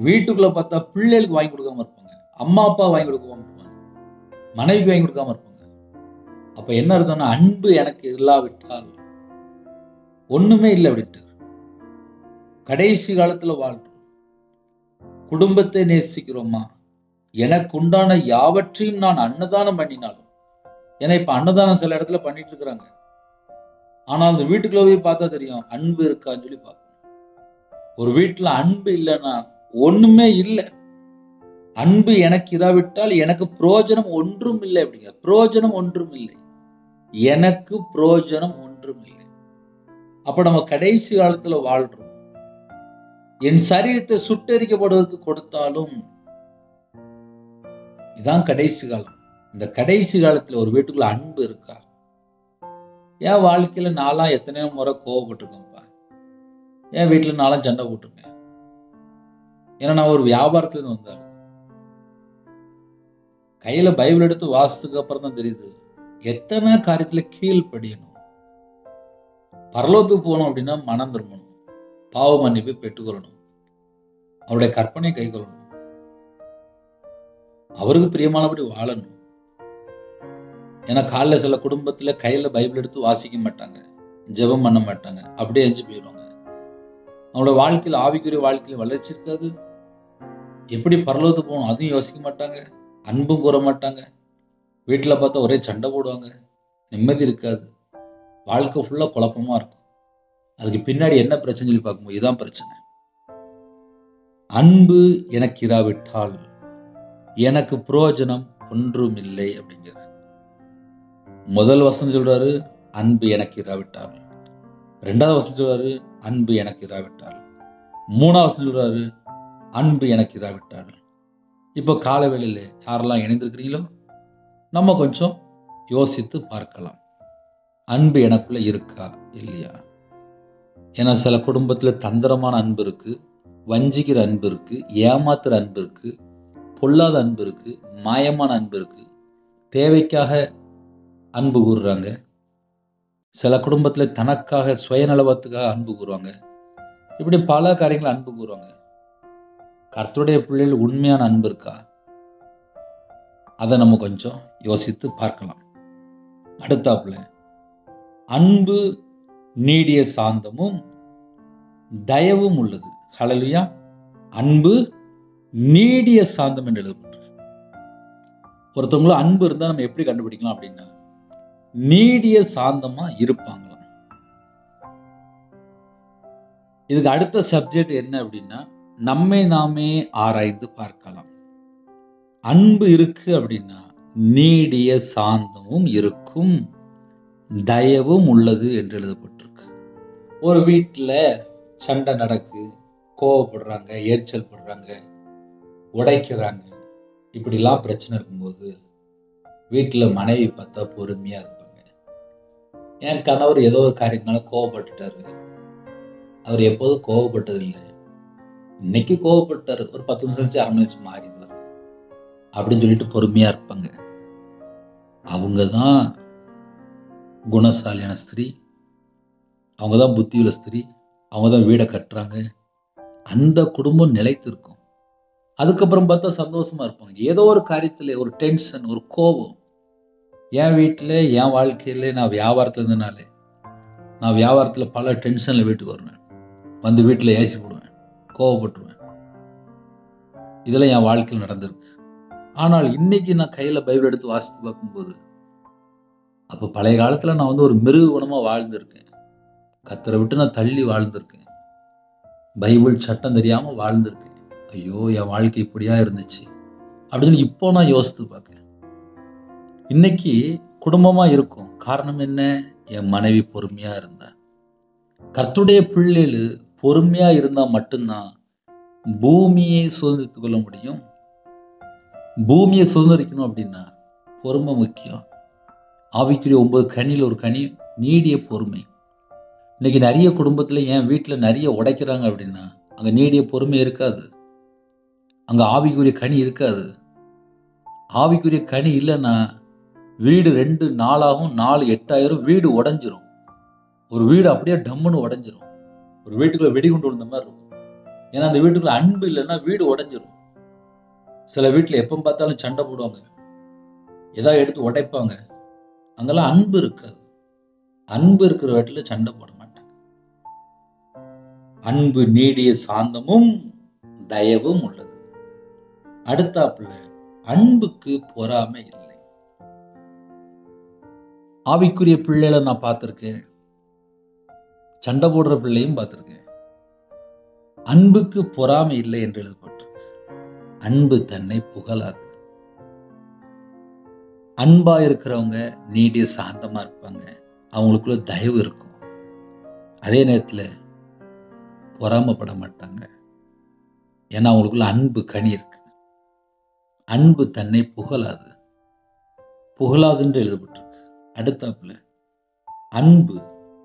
வீட்டுக்குள்ள பார்த்தா பிள்ளைகளுக்கு வாங்கி கொடுக்காம இருப்பாங்க, அம்மா அப்பா வாங்கி கொடுக்காம இருப்பாங்க, மனைவிக்கு வாங்கி கொடுக்காம இருப்பாங்க. அப்ப என்ன அர்த்தம்னா, அன்பு எனக்கு இல்லாவிட்டால் ஒண்ணுமே இல்லை அப்படின்ட்டு. கடைசி காலத்துல வாழ்றோம். குடும்பத்தை நேசிக்கிறோமா? எனக்கு உண்டான யாவற்றையும் நான் அன்னதானம் பண்ணினாலும். ஏன்னா இப்ப அன்னதானம் சில இடத்துல பண்ணிட்டு இருக்கிறாங்க. ஆனா அந்த வீட்டுக்குள்ள போய் பார்த்தா தெரியும் அன்பு இருக்கான்னு சொல்லி பார்க்கணும். ஒரு வீட்டுல அன்பு இல்லைன்னா ஒண்ணுமே இல்லை. அன்பு எனக்கு இராவிட்டால் எனக்கு பிரயோஜனம் ஒன்றும் இல்லை அப்படிங்க. பிரயோஜனம் ஒன்றும் இல்லை, எனக்கு பிரயோஜனம் ஒன்றும் இல்லை. அப்ப நம்ம கடைசி காலத்துல வாழ்றோம். என் சரீரத்தை சுட்டெரிக்கப்படுவதற்கு கொடுத்தாலும், இதான் கடைசி காலம். இந்த கடைசி காலத்துல ஒரு வீட்டுக்குள்ள அன்பு இருக்கா? என் வாழ்க்கையில நான்லாம் எத்தனையோ முறை கோவப்பட்டிருக்கேன்ப்பா. என் வீட்டுல நான்லாம் சண்டை போட்டிருக்கேன். ஏன்னா நான் ஒரு வியாபாரத்துல இருந்து வந்தேன். கையில பைபிள் எடுத்து வாசித்ததுக்கு அப்புறம் தான் தெரியுது எத்தனை காரியத்துல கீழ்ப்படியணும். பரலோகத்துக்கு போகணும் அப்படின்னா மனம் திரும்பணும், பாவ மன்னிப்பை பெற்றுக்கொள்ளணும், அவருடைய கற்பனை கை கொள்ளணும், அவருக்கு பிரியமானபடி வாழணும். ஏன்னா காலைல சில குடும்பத்துல கையில பைபிள் எடுத்து வாசிக்க மாட்டாங்க, ஜெபம் பண்ண மாட்டாங்க, அப்படியே எஞ்சி போயிடுவாங்க. அவங்களோட வாழ்க்கையில ஆவிக்குரிய வாழ்க்கையில வளர்ச்சி இருக்காது. எப்படி பரலோகத்துக்கு போகணும் அதையும் யோசிக்க மாட்டாங்க, அன்பும் கூற மாட்டாங்க. வீட்டுல பார்த்தா ஒரே சண்டை போடுவாங்க, நிம்மதி இருக்காது, வாழ்க்கை ஃபுல்லா குழப்பமா இருக்கும். அதுக்கு பின்னாடி என்ன பிரச்சனை சொல்லி பார்க்கும்போது இதுதான் பிரச்சனை. அன்பு எனக்கு இராவிட்டால் எனக்கு பிரயோஜனம் ஒன்றும் இல்லை அப்படிங்கிறது. முதல் வசனம் சொல்றாரு அன்பு எனக்கு இராவிட்டால். ரெண்டாவது வசனம் சொல்றாரு அன்பு எனக்கு இராவிட்டால். மூணாவது வசனம் சொல்றாரு அன்பு எனக்கு இராவிட்டால். இப்போ கால வேளையில யாரெல்லாம் இணைந்திருக்கிறீங்களோ நம்ம கொஞ்சம் யோசித்து பார்க்கலாம். அன்பு எனக்குள்ள இருக்கா இல்லையா? ஏன்னா சில குடும்பத்துல தந்திரமான அன்பு இருக்கு, வஞ்சிக்கிற அன்பு இருக்கு, ஏமாத்துற அன்பு இருக்கு, பொல்லாத அன்பு இருக்கு, மாயமான அன்பு இருக்கு, தேவைக்காக அன்பு கூறுறாங்க. சில குடும்பத்துல தனக்காக சுயநலவத்துக்காக அன்பு கூறுவாங்க. இப்படி பல காரியங்கள் அன்பு கூறுவாங்க. கர்த்தருடைய பிள்ளைகள் உண்மையான அன்பு இருக்கா? அதை நம்ம கொஞ்சம் யோசித்து பார்க்கலாம். அடுத்தாப்புல அன்பு நீடிய சாந்தமும் தயவும் உள்ளது. ஹல்லேலூயா. அன்பு நீடிய சாந்தம் என்று எழுதப்பட்டிருக்கு. ஒருத்தவங்கள அன்பு இருந்தா நம்ம எப்படி கண்டுபிடிக்கலாம் அப்படின்னா, நீடிய சாந்தமா இருப்பாங்களாம். இதுக்கு அடுத்த சப்ஜெக்ட் என்ன அப்படின்னா, நம்மை நாமே ஆராய்ந்து பார்க்கலாம். அன்பு இருக்கு அப்படின்னா நீடிய சாந்தமும் இருக்கும், தயவும் உள்ளது என்று எழுதப்பட்டிருக்கு. ஒரு வீட்டுல சண்டை நடக்கு, கோவப்படுறாங்க, எரிச்சல் படுறாங்க, உடைக்கிறாங்க, இப்படிலாம் பிரச்சனை இருக்கும்போது வீட்டுல மனைவி பார்த்தா பொறுமையா இருப்பாங்க. என் கணவர் ஏதோ ஒரு காரியத்தினால கோவப்பட்டுட்டாரு, அவர் எப்போதும் கோவப்பட்டது இல்லை, இன்னைக்கு கோவப்பட்டாரு, ஒரு 10 நிமிஷம் கழிச்சு அரை மணி நிமிஷம் மாறிடுவார் அப்படின்னு சொல்லிட்டு பொறுமையா இருப்பாங்க. அவங்கதான் குணசாலியான ஸ்திரீ, அவங்கதான் புத்தியுள்ள ஸ்திரீ, அவங்கதான் வீடை கட்டுறாங்க. அந்த குடும்பம் நிலைத்து இருக்கும். அதுக்கப்புறம் பார்த்தா சந்தோஷமா இருப்பாங்க. ஏதோ ஒரு காரியத்துல ஒரு டென்ஷன், ஒரு கோபம். என் வீட்டுல என் வாழ்க்கையில நான் வியாபாரத்துல இருந்தனாலே நான் வியாபாரத்துல பல டென்ஷன்ல வீட்டுக்கு வருவேன், வந்து வீட்டுல ஏசி போடுவேன், கோவப்பட்டுருவேன். இதெல்லாம் என் வாழ்க்கையில் நடந்திருக்கு. ஆனால் இன்னைக்கு நான் கையில பைபிள் எடுத்து வாசித்து பார்க்கும்போது, அப்ப பழைய காலத்துல நான் வந்து ஒரு மிருக குணமா வாழ்ந்திருக்கேன், கர்த்தரை விட்டு நான் தள்ளி வாழ்ந்திருக்கேன், பைபிள் சட்டம் தெரியாம வாழ்ந்திருக்கேன். ஐயோ என் வாழ்க்கை இப்படியா இருந்துச்சு அப்படின்னு இப்போ நான் யோசித்து பார்க்கிறேன். இன்னைக்கு குடும்பமா இருக்கும். காரணம் என்ன? என் மனைவி பொறுமையா இருந்தா, கர்த்தருடைய பிள்ளைகள் பொறுமையா இருந்தா மட்டும்தான் பூமியை சுதந்திரித்துக் கொள்ள முடியும். பூமியை சுதந்திரிக்கணும் அப்படின்னா பொறுமை முக்கியம். ஆவிக்குரிய 9 கனியில் ஒரு கனி நீடிய பொறுமை. இன்னைக்கு நிறைய குடும்பத்துல என் வீட்டில் நிறைய உடைக்கிறாங்க அப்படின்னா அங்க நீடிய பொறுமை இருக்காது, அங்க ஆவிக்குரிய கனி இருக்காது. ஆவிக்குரிய கனி இல்லைன்னா வீடு 2 நாளாகும், 4 8 ஆயிரம், வீடு உடஞ்சிரும். ஒரு வீடு அப்படியே டம்முன்னு உடஞ்சிரும். ஒரு வீட்டுக்குள்ள வெடிகுண்டு விழுந்த மாதிரி இருக்கும். ஏன்னா அந்த வீட்டுக்குள்ள அன்பு இல்லைன்னா வீடு உடஞ்சிரும். சில வீட்டில் எப்போ பார்த்தாலும் சண்டை போடுவாங்க, ஏதாவது எடுத்து உடைப்பாங்க. அங்கெல்லாம் அன்பு இருக்காது. அன்பு இருக்கிற வீட்டில் சண்டை போட மாட்டாங்க. அன்பு நீடிய சாந்தமும் தயவும் உள்ளது. அடுத்தாப்புல அன்புக்கு பொறாமை இல்லை. ஆவிக்குரிய பிள்ளைகளை நான் பார்த்திருக்கேன், சண்டை போடுற பிள்ளையும் பார்த்திருக்கேன். அன்புக்கு பொறாமை இல்லை என்று எழுதப்பட்டிருக்கு. அன்பு தன்னை புகழாது. அன்பா இருக்கிறவங்க நீடிய சாந்தமா இருப்பாங்க, அவங்களுக்குள்ள தயவு இருக்கும். அதே நேரத்தில் பொறாமப்பட மாட்டாங்க, ஏன்னா அவங்களுக்குள்ள அன்பு கனி இருக்கு. அன்பு தன்னை புகழாது, புகழாது என்று எழுதப்பட்டிருக்கு. அடுத்தாப்புல அன்பு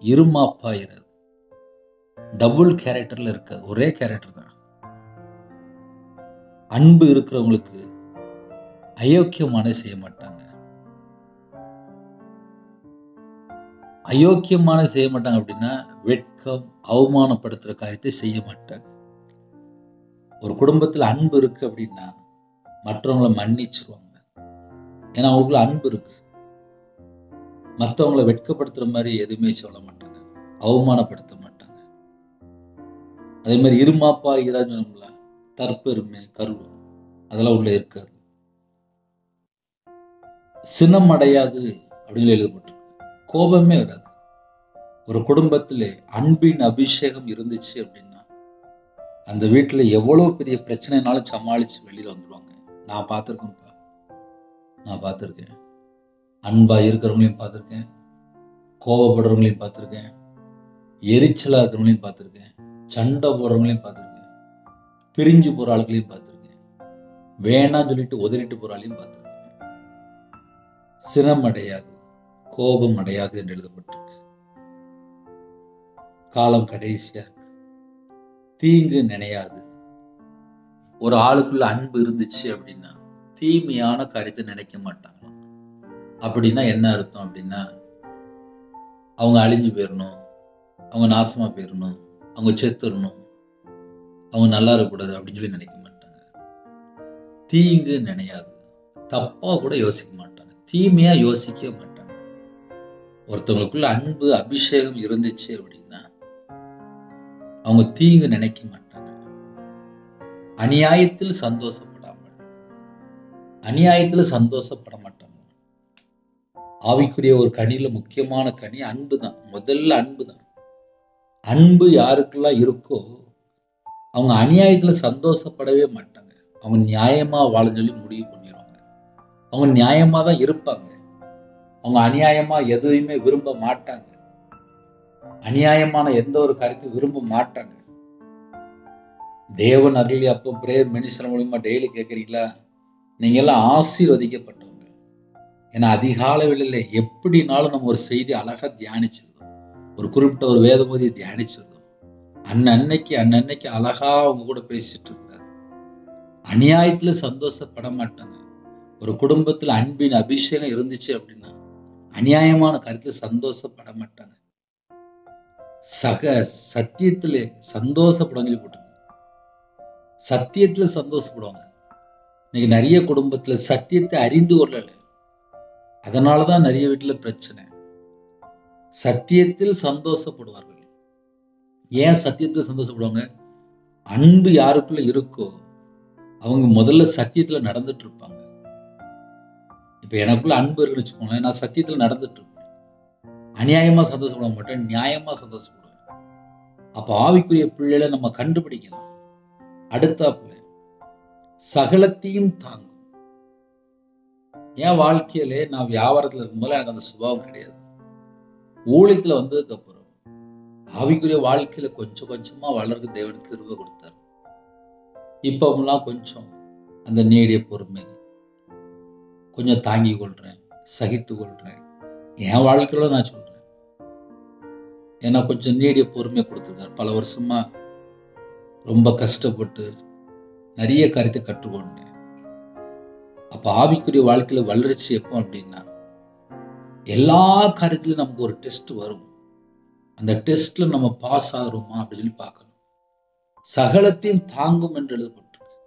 இருமாப்பாயிராது. டபுள் கேரக்டர்ல இருக்காது, ஒரே கேரக்டர் தான். அன்பு இருக்கிறவங்களுக்கு அயோக்கியமான செய்ய மாட்டாங்க. அயோக்கியமான செய்ய மாட்டாங்க அப்படின்னா வெட்கம், அவமானப்படுத்துற காரியத்தை செய்ய மாட்டாங்க. ஒரு குடும்பத்தில் அன்பு இருக்கு அப்படின்னா மற்றவங்களை மன்னிச்சிருவாங்க, ஏன்னா அவங்களுக்குள்ள அன்பு இருக்கு. மற்றவங்களை வெட்கப்படுத்துற மாதிரி எதுவுமே சொல்ல மாட்டாங்க, அவமானப்படுத்த மாட்டாங்க. அதே மாதிரி இருமாப்பா இதான் சொன்னோம்ல, தற்பெருமை, கர்வம், அதெல்லாம் உள்ள இருக்காது. சினம் அடையாது அப்படின்னு எழுதப்பட்டிருக்கு. கோபமே வராது. ஒரு குடும்பத்திலே அன்பின் அபிஷேகம் இருந்துச்சு அப்படின்னா அந்த வீட்டுல எவ்வளவு பெரிய பிரச்சனைனாலும் சமாளிச்சு வெளியில வந்துடுவாங்க. நான் பார்த்திருக்கேன்ப்பா, நான் பார்த்திருக்கேன். அன்பா இருக்கிறவங்களையும் பார்த்திருக்கேன், கோபப்படுறவங்களையும் பார்த்திருக்கேன், எரிச்சலா இருக்கிறவங்களையும் பார்த்திருக்கேன், சண்டை போடுறவங்களையும் பார்த்திருக்கேன், பிரிஞ்சு போற ஆளுகளையும் பார்த்திருக்கேன், வேணாம் சொல்லிட்டு உதறிட்டு போற ஆளையும் பார்த்திருக்கேன். சினம் அடையாது, கோபம் அடையாது என்று எழுதப்பட்டிருக்கு. காலம் கடைசியா இருக்கு. தீங்கு நினையாது. ஒரு ஆளுக்குள்ள அன்பு இருந்துச்சு அப்படின்னா தீமையான காரியத்தை நினைக்க மாட்டாங்க. அப்படின்னா என்ன அர்த்தம் அப்படின்னா அவங்க அழிஞ்சு போயிடணும், அவங்க நாசமா போயிடணும், அவங்க செத்துடணும், அவங்க நல்லா இருக்கக்கூடாது அப்படின்னு சொல்லி நினைக்க மாட்டாங்க. தீங்கு நினையாது, தப்பா கூட யோசிக்க மாட்டாங்க, தீமையா யோசிக்கவே மாட்டாங்க. ஒருத்தவங்களுக்குள்ள அன்பு அபிஷேகம் இருந்துச்சு அப்படின்னா அவங்க தீங்கு நினைக்க மாட்டாங்க. அநியாயத்தில் சந்தோஷப்படாமல், அநியாயத்தில் சந்தோஷப்பட மாட்டாங்க. ஆவிக்குரிய ஒரு கனியில முக்கியமான கனி அன்பு தான். முதல்ல அன்பு தான். அன்பு யாருக்கெல்லாம் இருக்கோ அவங்க அநியாயத்துல சந்தோஷப்படவே மாட்டாங்க. அவங்க நியாயமா வாழ சொல்லி முடிவு பண்ணிடுவாங்க. அவங்க நியாயமா தான் இருப்பாங்க. அவங்க அநியாயமா எதையுமே விரும்ப மாட்டாங்க. அநியாயமான எந்த ஒரு காரியத்தையும் விரும்ப மாட்டாங்க. தேவன் அருளி அப்போ பிரேயர் மினிஸ்டர் மூலமா டெய்லி கேட்குறீங்களா? நீங்க எல்லாம் ஆசீர்வதிக்கப்பட்டவங்க. ஏன்னா அதிகாலை வேளையில எப்படினாலும் நம்ம ஒரு செய்தி அழகா தியானிச்சிருந்தோம், ஒரு குறிப்பிட்ட ஒரு வேதபோதியை தியானிச்சிருந்தோம். அன்னன்னைக்கு அழகா அவங்க கூட பேசிட்டு இருக்கிறார். அநியாயத்துல சந்தோஷப்பட மாட்டாங்க. ஒரு குடும்பத்துல அன்பின் அபிஷேகம் இருந்துச்சு அப்படின்னா அநியாயமான காரியத்துல சந்தோஷப்பட மாட்டாங்க. சத்தியத்துல சந்தோஷப்பட போட்டு சத்தியத்துல சந்தோஷப்படுவாங்க. இன்னைக்கு நிறைய குடும்பத்துல சத்தியத்தை அறிந்து கொள்ளல, அதனாலதான் நிறைய வீட்டுல பிரச்சனை. சத்தியத்தில் சந்தோஷப்படுவார்கள். ஏன் சத்தியத்தில் சந்தோஷப்படுவாங்க? அன்பு யாருக்குள்ள இருக்கோ அவங்க முதல்ல சத்தியத்துல நடந்துட்டு இருப்பாங்க. இப்ப எனக்குள்ள அன்பு இருக்குன்னு வச்சுக்கோங்களேன், நான் சத்தியத்துல நடந்துட்டு இருப்பேன். அநியாயமா சந்தோஷப்பட மாட்டேன், நியாயமா சந்தோஷப்படுவேன். அப்ப ஆவிக்குரிய பிள்ளைகளை நம்ம கண்டுபிடிக்கலாம். அடுத்தாப்புல சகலத்தையும் தாங்கும். என் வாழ்க்கையிலே நான் வியாபாரத்துல இருக்கும்போது எனக்கு அந்த சுபாவம் கிடையாது. ஊழியத்துல வந்ததுக்கு அப்புறம் ஆவிக்குரிய வாழ்க்கையில கொஞ்சம் கொஞ்சமா வளர்க்க தேவன் கிருபை கொடுத்தார். இப்பெல்லாம் கொஞ்சம் அந்த நீடிய பொறுமை, கொஞ்சம் தாங்கி கொள்றேன், சகித்து கொள்றேன். என் வாழ்க்கையில நான் சொல்றேன். ஏன்னா கொஞ்சம் நீடிய பொறுமை கொடுத்துருக்காரு. பல வருஷமா ரொம்ப கஷ்டப்பட்டு நிறைய காரியத்தை கற்றுக்கொண்டேன். அப்ப ஆவிக்குரிய வாழ்க்கையில வளர்ச்சி எப்போ அப்படின்னா, எல்லா காரியத்திலும் நமக்கு ஒரு டெஸ்ட் வரும். அந்த டெஸ்ட்ல நம்ம பாஸ் ஆகிறோமா அப்படின்னு பார்க்கணும். சகலத்தையும் தாங்கும் என்று எழுதப்பட்டிருக்கு.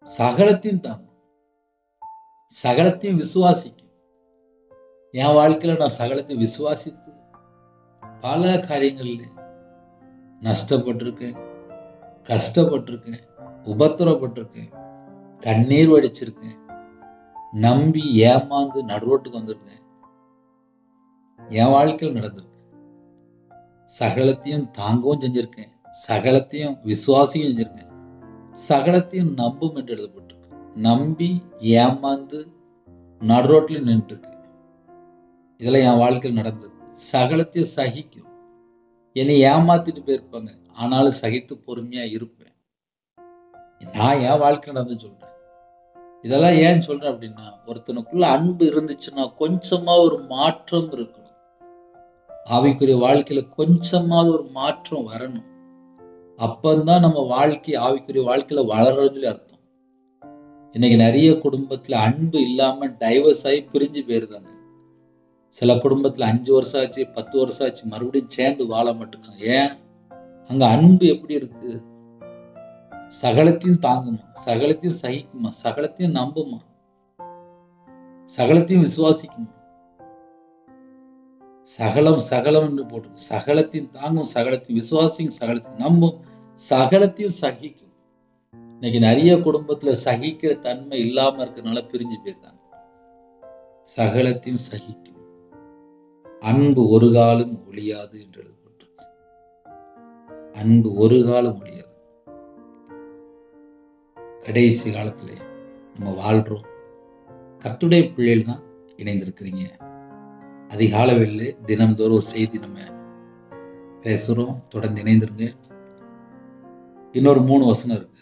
சகலத்தையும் தாங்கும், சகலத்தையும் விசுவாசிக்கும். என் வாழ்க்கையில நான் சகலத்தை விசுவாசித்து பல காரியங்கள்ல நஷ்டப்பட்டிருக்கேன், கஷ்டப்பட்டிருக்கேன், உபத்திரப்பட்டிருக்கேன், கண்ணீர் வடிச்சிருக்கேன், நம்பி ஏமாந்து நடுரோட்டுக்கு வந்திருக்கேன். என் வாழ்க்கையில் நடந்திருக்கு. சகலத்தையும் தாங்கவும் செஞ்சிருக்கேன், சகலத்தையும் விசுவாசியும் செஞ்சிருக்கேன், சகலத்தையும் நம்பும் என்று எழுதப்பட்டிருக்கு. நம்பி ஏமாந்து நடுரோட்டில் நின்று இருக்கேன். இதெல்லாம் என் வாழ்க்கையில் நடந்தது. சகலத்தையும் சகிக்கும். என்னை ஏமாத்திட்டு போயிருப்பாங்க, ஆனாலும் சகித்து பொறுமையா இருப்பேன். நான் என் வாழ்க்கையில் நடந்து சொல்றேன். இதெல்லாம் ஏன் சொல்றேன் அப்படின்னா, ஒருத்தனுக்குள்ள அன்பு இருந்துச்சுன்னா கொஞ்சமா ஒரு மாற்றம் இருக்கணும். ஆவிக்குரிய வாழ்க்கையில கொஞ்சமாவது ஒரு மாற்றம் வரணும். அப்பந்தான் நம்ம வாழ்க்கை ஆவிக்குரிய வாழ்க்கையில வளர்றதுன்னு சொல்லி அர்த்தம். இன்னைக்கு நிறைய குடும்பத்துல அன்பு இல்லாம டைவர்ஸ் ஆகி பிரிஞ்சு போயிருந்தாங்க. சில குடும்பத்துல 5 வருஷம் ஆச்சு, 10 வருஷம் ஆச்சு, மறுபடியும் சேர்ந்து வாழ மாட்டேங்காங்க. ஏன்? அங்க அன்பு எப்படி இருக்கு? சகலத்தையும் தாங்குமா, சகலத்தையும் சகிக்குமா, சகலத்தையும் நம்புமா, சகலத்தையும் விசுவாசிக்குமா. சகலம் சகலம் என்று போட்டு சகலத்தையும் தாங்கும், சகலத்தையும் விசுவாசிக்கும், சகலத்தையும் நம்பும், சகலத்தையும் சகிக்கும். இன்னைக்கு நிறைய குடும்பத்துல சகிக்கிற தன்மை இல்லாம இருக்கிறதுனால பிரிஞ்சு போயிருந்தாங்க. சகலத்தையும் சகிக்கும். அன்பு ஒரு காலம் ஒழியாது என்று எழுதப்பட்டிருக்கு. அன்பு ஒரு காலம் ஒழியாது. கடைசி காலத்திலே நம்ம வாழ்றோம். கர்த்தருடைய பிள்ளைகள் தான் இணைந்திருக்கிறீங்க. அதிகால வேளையிலே தினம்தோறும் ஒரு செய்தி நம்ம பேசுறோம். தொடர்ந்து இணைந்திருங்க. இன்னொரு 3 வசனம் இருக்கு.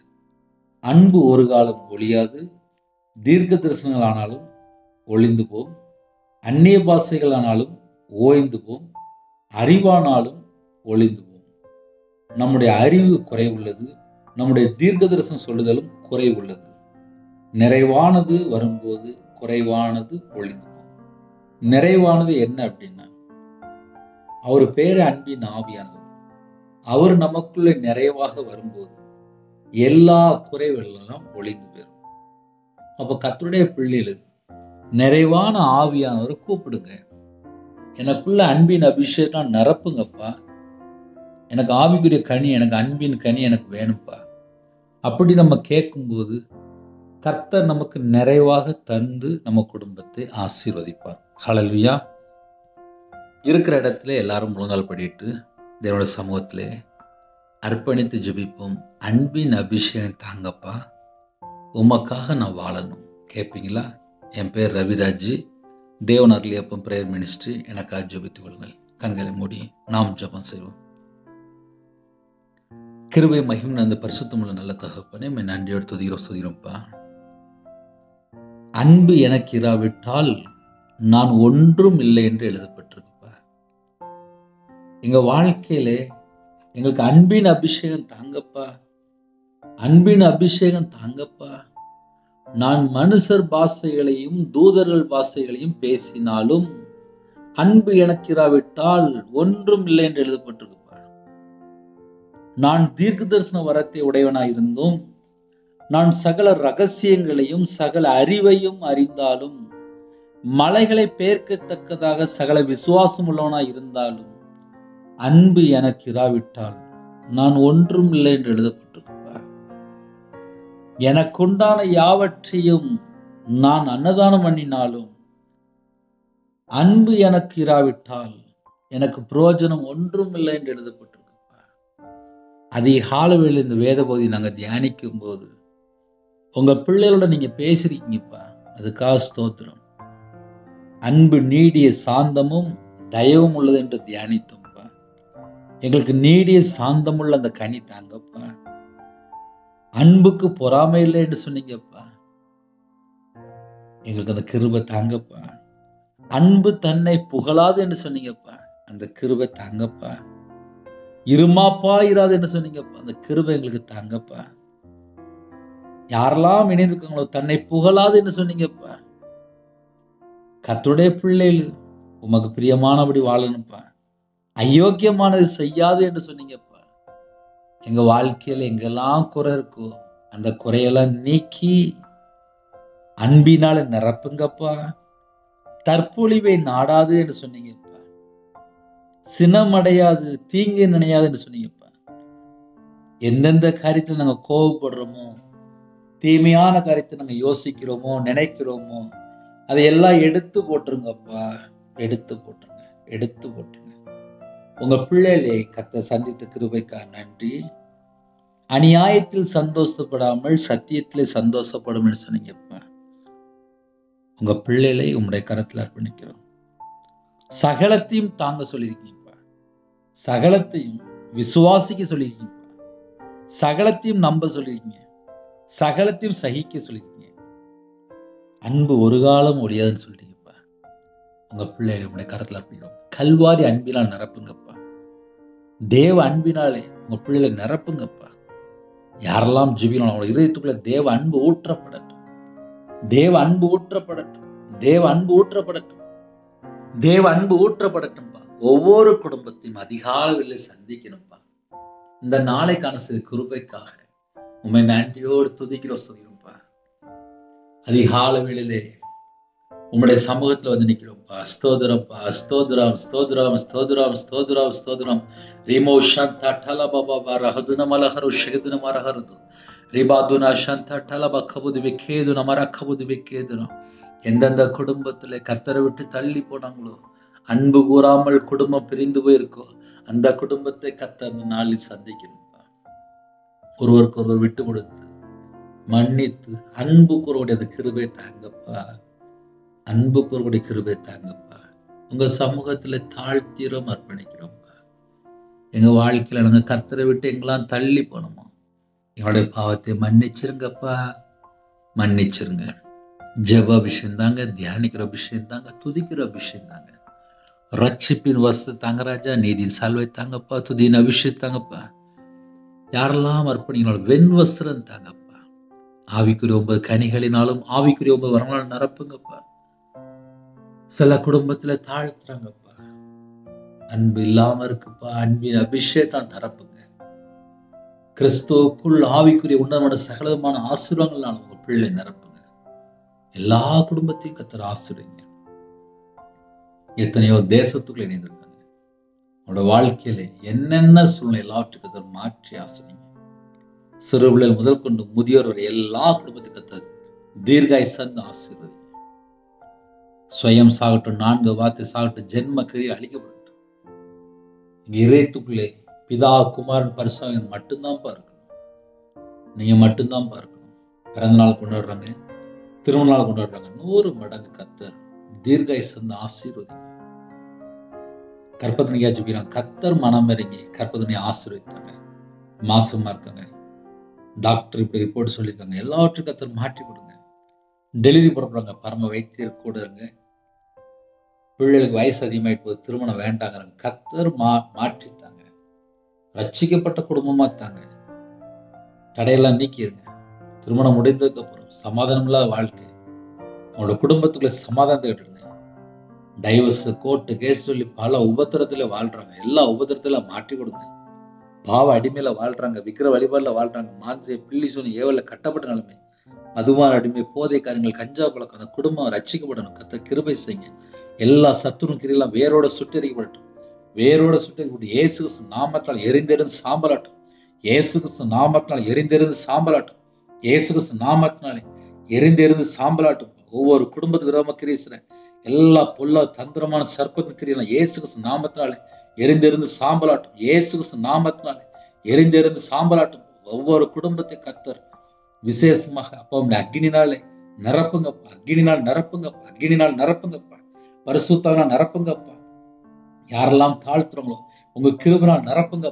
அன்பு ஒரு காலம் ஒழியாது, தீர்க்க தரிசனங்கள் ஆனாலும் ஒளிந்து போம், அந்நிய பாஷைகள் ஆனாலும் ஓய்ந்து போம், அறிவானாலும் ஒளிந்து போம். நம்முடைய அறிவு குறைவுள்ளது, நம்முடைய தீர்க்க தரிசனம் சொல்லுதலும் குறைவுள்ளது. நிறைவானது வரும்போது குறைவானது ஒளிந்து போம். நிறைவானது என்ன அப்படின்னா, அவர் பேரு அன்பின் ஆவியானவர். அவர் நமக்குள்ள நிறைவாக வரும்போது எல்லா குறைவெல்லாம் ஒளிந்து போயிடும். அப்ப கர்த்தருடைய பிள்ளைகள் நிறைவான ஆவியானவரை கூப்பிடுங்க. எனக்குள்ள அன்பின் அபிஷேகம் நிரப்புங்கப்பா. எனக்கு ஆவிக்குரிய கனி, எனக்கு அன்பின் கனி எனக்கு வேணும்ப்பா. அப்படி நம்ம கேட்கும்போது கர்த்தர் நமக்கு நிறைவாக தந்து நம்ம குடும்பத்தை ஆசீர்வதிப்பார். ஹல்லேலூயா. இருக்கிற இடத்துல எல்லாரும் முழங்கால் படிட்டு தேவனுடைய சமூகத்திலே அர்ப்பணித்து ஜெபிப்போம். அன்பின் அபிஷேகம் தாங்கப்பா, உமக்காக நான் வாழணும். கேட்பீங்களா? என் பேர் ரவிராஜ், தேவன் அருளி அப்பம் பிரேயர் மினிஸ்ட்ரி. எனக்காக ஜெபித்துக் கொள்ளுங்கள். கண்களை மூடி நாம் ஜெபம் செய்வோம். கிருபை மகிமை அந்த பரிசுத்தமுள்ள நல்ல தகப்பனே, நன்றியோடு துதிக்கிறோம்ப்பா. அன்பு எனக்கு இராவிட்டால் நான் ஒன்றும் இல்லை என்று எழுதப்பட்டிருக்குப்பா. எங்க வாழ்க்கையிலே எங்களுக்கு அன்பின் அபிஷேகம் தாங்கப்பா, அன்பின் அபிஷேகம் தாங்கப்பா. நான் மனுஷர் பாஷைகளையும் தூதர்கள் பாஷைகளையும் பேசினாலும் அன்பு எனக்கு இராவிட்டால் ஒன்றும் இல்லை என்று எழுதப்பட்டிருக்குப்பா. நான் தீர்க்க தரிசன வரத்தை உடையவனாயிருந்தும், நான் சகல ரகசியங்களையும் சகல அறிவையும் அறிந்தாலும், மலைகளை பெயர்க்கத்தக்கதாக சகல விசுவாசம் உள்ளவனாய் இருந்தாலும், அன்பு எனக்கு இராவிட்டால் நான் ஒன்றும் இல்லை என்று எழுதப்பட்டிருக்குப்பா. எனக்குண்டான யாவற்றையும் நான் அன்னதானம் பண்ணினாலும் அன்பு எனக்கு இராவிட்டால் எனக்கு பிரயோஜனம் ஒன்றும் இல்லை என்று எழுதப்பட்டிருக்குப்பா. அதிகால வேளையில் இந்த வேத பகுதி நாங்கள் தியானிக்கும் போது உங்க பிள்ளைகளோட நீங்க பேசுறீங்கப்பா, அதுக்காக ஸ்தோத்திரம். அன்பு நீடிய சாந்தமும் தயவும் உள்ளது என்று தியானித்தோம்ப்பா. எங்களுக்கு நீடிய சாந்தமுள்ள அந்த கனி தாங்கப்பா. அன்புக்கு பொறாமை இல்லை என்று சொன்னீங்கப்பா. எங்களுக்கு அந்த கிருபை தாங்கப்பா. அன்பு தன்னை புகழாது என்று சொன்னீங்கப்பா. அந்த கிருபை தாங்கப்பா. இருமாப்பா இராது என்று சொன்னீங்கப்பா. அந்த கிருபை எங்களுக்கு தாங்கப்பா. யாரெல்லாம் இணைந்திருக்காங்களோ தன்னை புகழாது என்று சொன்னீங்கப்பா. கர்த்தருடைய பிள்ளைகள் உமக்கு பிரியமானபடி வாழணும்ப்பா. அயோக்கியமானது செய்யாது என்று சொன்னீங்கப்பா. எங்க வாழ்க்கையில எங்கெல்லாம் குறை இருக்கோ அந்த குறையெல்லாம் நீக்கி அன்பினால நிரப்புங்கப்பா. தற்பொழிவை நாடாது என்று சொன்னீங்கப்பா. சினமடையாது, தீங்கு நினையாது என்று சொன்னீங்கப்பா. எந்தெந்த காரியத்தில் நாங்க கோபப்படுறோமோ, தீமையான காரியத்தை நாங்க யோசிக்கிறோமோ, நினைக்கிறோமோ, அதையெல்லாம் எடுத்து போட்டுருங்கப்பா. எடுத்து போட்டுருங்க, எடுத்து போட்டுருங்க. உங்க பிள்ளைகளை கர்த்தர் சந்தித்த கிருபைக்காக நன்றி. அநியாயத்தில் சந்தோஷப்படாமல் சத்தியத்திலே சந்தோஷப்படும் என்று சொன்னீங்கப்பா. உங்க பிள்ளைகளை உங்களுடைய கரத்தில் அர்ப்பணிக்கிறோம். சகலத்தையும் தாங்க சொல்லியிருக்கீங்கப்பா. சகலத்தையும் விசுவாசிக்க சொல்லியிருக்கீங்கப்பா. சகலத்தையும் நம்ப சொல்லியிருக்கீங்க. சகலத்தையும் சகிக்க சொல்லியிருக்கீங்க. அன்பு ஒரு காலம் ஒழியாதுன்னு சொல்லிட்டீங்கப்பா. உங்க பிள்ளைகளை உங்களுடைய கரத்தில் அர்ப்பணிக்கிறோம். கல்வாரி அன்பினால் நிரப்புங்கப்பா. தேவ அன்பினாலே உங்க பிள்ளைகளை நிரப்புங்கப்பா. யாரெல்லாம் ஜெபிக்கணும் அவங்களோட இதயத்துக்குள்ள தேவ அன்பு ஊற்றப்படட்டும். தேவ அன்பு ஊற்றப்படட்டும். தேவ அன்பு ஊற்றப்படட்டும். தேவ அன்பு ஊற்றப்படட்டும்பா. ஒவ்வொரு குடும்பத்தையும் அதிகாலையில சந்திக்கணும்பா. இந்த நாளைக்கான சிறு கிருபைக்காக உண்மை நன்றியோடு துதிக்கிறோம் சொல்கிறோம்ப்பா. அதிகால வேளையிலே உம்முடைய சமூகத்துல வந்து நிக்கிறோம்ப்பா. ஸ்தோத்திரம்ப்பா. ஸ்தோத்திரம், ஸ்தோத்திரம், ஸ்தோத்திரம், ஸ்தோத்திரம், ஸ்தோத்திரம். ரிமோ ஷந்தா டலபபா ரஹதுன மலஹரு ஷெதுன மரஹருது. ரிபாதுனா ஷந்தா டலப கபுது விக்கேதுன மரக்கபுது விக்கேதுன. எந்தெந்த குடும்பத்துல கர்த்தரை விட்டு தள்ளி போனாங்களோ, அன்பு கூறாமல் குடும்பம் பிரிந்து போயிருக்கோ, அந்த குடும்பத்தை கர்த்தர் அந்த நாளில் சந்திக்கணும்ப்பா. ஒருவருக்கு ஒருவர் விட்டு கொடுத்து மன்னித்து அன்பு கூறக்கூடிய அந்த கிருபை தாங்கப்பா. அன்பு கூறக்கூடிய கிருபை தாங்கப்பா. உங்க சமூகத்துல தாழ்த்திரம் அர்ப்பணிக்கிறோம்ப்பா. எங்க வாழ்க்கையில நாங்க கர்த்தரை விட்டு எங்கெல்லாம் தள்ளி போனோமோ எங்களுடைய பாவத்தை மன்னிச்சிருங்கப்பா. மன்னிச்சிருங்க. ஜெப அபிஷேகம் தாங்க, தியானிக்கிற அபிஷேகம் தாங்க, துதிக்கிற அபிஷேகம் தாங்க. ரட்சிப்பின் வஸ்து தாங்க ராஜா. நீதியின் சால்வை தாங்கப்பா. துதியின் அபிஷேகம் தாங்கப்பா. யாரெல்லாம் அர்ப்பணிக்கணும் வெண் வஸ்திரம் தாங்கப்பா. ஆவிக்குரிய 9 கனிகளினாலும் ஆவிக்குரிய 9 வரங்களால் நிரப்புங்கப்பா. சில குடும்பத்துல தாழ்த்துறாங்கப்பா. அன்பு இல்லாம இருக்குப்பா. அன்பின் அபிஷேகம் நிரப்புங்க. கிறிஸ்துவுக்குள் ஆவிக்குரிய உன்னதமான சகலமான ஆசீர்வாதங்களால் உங்க பிள்ளை நிரப்புங்க. எல்லா குடும்பத்தையும் கர்த்தர் ஆசீர்வதிங்க. எத்தனையோ தேசத்துக்குள்ள இணைந்திருக்காங்க. அவனோட வாழ்க்கையில என்னென்ன சூழ்நிலை எல்லாவற்றையும் கர்த்தர் மாற்றி ஆசீர்வதிங்க. சிறு பிள்ளைகள் முதல் கொண்டு முதியோர் வரை எல்லா குடும்பத்தையும் கர்த்தர் தீர்காயுசந்து ஆசீர்வதிங்க. சுயம் சாகட்டும், 4 வார்த்தை சாகட்டும், ஜென்ம கிரியை அழிக்கப்படட்டும். இங்க இதயத்துக்குள்ளே பிதா குமாரன் பரிசுத்தம் மட்டும்தான் பார்க்கணும். நீங்க மட்டும்தான் பார்க்கணும். பிறந்த நாள் கொண்டாடுறாங்க, திருமண நாள் கொண்டாடுறாங்க. 100 மடங்கு கர்த்தர் தீர்காயுசந்து ஆசீர்வதிங்க. கர்ப்பத்தினியா ஜெபிக்கிறாங்க. கர்த்தர் மனம் இறங்கி கர்ப்பத்தினை ஆசீர்வதித்தாங்க. மாசமா இருக்காங்க, டாக்டர் இப்படி ரிப்போர்ட் சொல்லியிருக்காங்க. எல்லாவற்றையும் கர்த்தர் மாற்றி கொடுங்க. டெலிவரி புறப்படுறாங்க, பரம வைத்தியர் கூட இருங்க. பிள்ளைகளுக்கு வயசு அதிகமாயிட்டு போது, திருமணம் வேண்டாங்கிறாங்க. கர்த்தர் மாற்றித்தாங்க. ரட்சிக்கப்பட்ட குடும்பமா தாங்க. தடையெல்லாம் நீக்கிருங்க. திருமணம் முடிந்ததுக்கு அப்புறம் சமாதானம் இல்லாத வாழ்க்கை, அவங்களோட குடும்பத்துக்குள்ள சமாதானத்தை கட்டுடுங்க. டைவர்ஸ், கோர்ட்டு கேஸ் சொல்லி பல உபத்திரத்துல வாழ்றாங்க. எல்லா உபத்திரத்துல மாற்றி கொடுங்க. பாவ அடிமையில வாழ்றாங்க, விக்கிர வழிபாடுல வாழ்றாங்க, மாந்திரிய பில்லி சொல்லி ஏவல கட்டப்பட்ட நிலைமை, மதுவான அடிமை, போதை காரியங்கள், கஞ்சா பழக்கம், அந்த குடும்பம் ரட்சிக்கப்படணும். கர்த்தர் கிருபை செய்யுங்க. எல்லா சத்துரும் கிரியெல்லாம் வேரோட சுட்டெரிக்கப்படட்டும். வேரோட சுட்டெரிக்கப்பட்டு இயேசு கிறிஸ்து நாமத்தால் எரிந்தெறிந்து சாம்பலாட்டும். இயேசு கிறிஸ்து நாமத்தினால் எரிந்தெறிந்து சாம்பலாட்டும். இயேசு கிறிஸ்து நாமத்தினாலே எரிந்தெறிந்து சாம்பலாட்டும். ஒவ்வொரு குடும்பத்துக்கு விரோதமாக கிரியை செய்ற எல்லா பொல்லா தந்திரமான சர்ப்பத்து கிரியெல்லாம் இயேசு கிறிஸ்து நாமத்தினாலே எரிந்தெறிந்து சாம்பலாட்டும். இயேசு கிறிஸ்து நாமத்தினாலே எரிந்தெறிந்து சாம்பலாட்டும். ஒவ்வொரு குடும்பத்தை கர்த்தர் விசேஷமாக அப்பா அக்னினாலே நிரப்புங்கப்பா. அக்னினால் நிரப்புங்கப்பா. அக்னினால் நிரப்புங்கப்பா. பரிசுத்தவனால் நிரப்புங்கப்பா. யாரெல்லாம் தாழ்த்துறவங்களோ உங்க கிருபையால் நிரப்புங்க.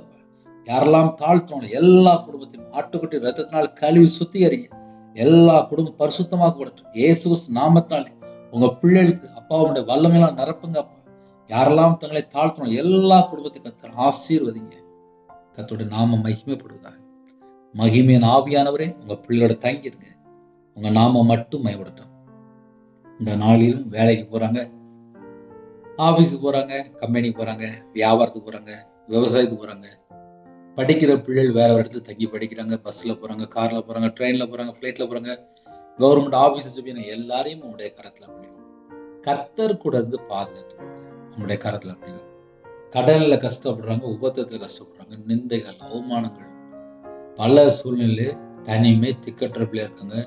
யாரெல்லாம் தாழ்த்தணும் எல்லா குடும்பத்தையும் ஆட்டுக்குட்டி ரத்தத்தினால் கழுவி சுத்திகரிங்க. எல்லா குடும்பம் பரிசுத்தமாக்கப்படட்டும். இயேசு நாமத்தினாலே உங்க பிள்ளைகளுக்கு அப்பாவுடைய வல்லமையெல்லாம் நிரப்புங்க. அப்பா யாரெல்லாம் தங்களை தாழ்த்தணும் எல்லா குடும்பத்தையும் கர்த்தர் ஆசீர்வதிங்க. கர்த்தருடைய நாமம் மகிமைப்படுவதாக. மகிமையின் ஆவியானவரே உங்க பிள்ளையோட தங்கிருங்க. உங்க நாமம் மட்டும் மயப்படட்டும். இந்த நாளிலும் வேலைக்கு போறாங்க, ஆபீஸுக்கு போறாங்க, கம்பெனிக்கு போறாங்க, வியாபாரத்துக்கு போறாங்க, விவசாயத்துக்கு போறாங்க, படிக்கிற பிள்ளைகள் வேற ஒரு இடத்துல தங்கி படிக்கிறாங்க, பஸ்ல போறாங்க, கார்ல போறாங்க, ட்ரெயின்ல போறாங்க, ஃபிளைட்ல போறாங்க, கவர்மெண்ட் ஆபீஸ் எல்லாரையும் உங்களுடைய கரத்துல பண்ணிடும். கர்த்தர் கூட இருந்து பாதுகாத்து உங்களுடைய கரத்துல பண்ணிடும். கடல்ல கஷ்டப்படுறாங்க, உபத்திரத்துல கஷ்டப்படுறாங்க, நிந்தைகள், அவமானங்கள், பல சூழ்நிலை, தனிமை, திக்கற்ற பிள்ளையா இருக்காங்க,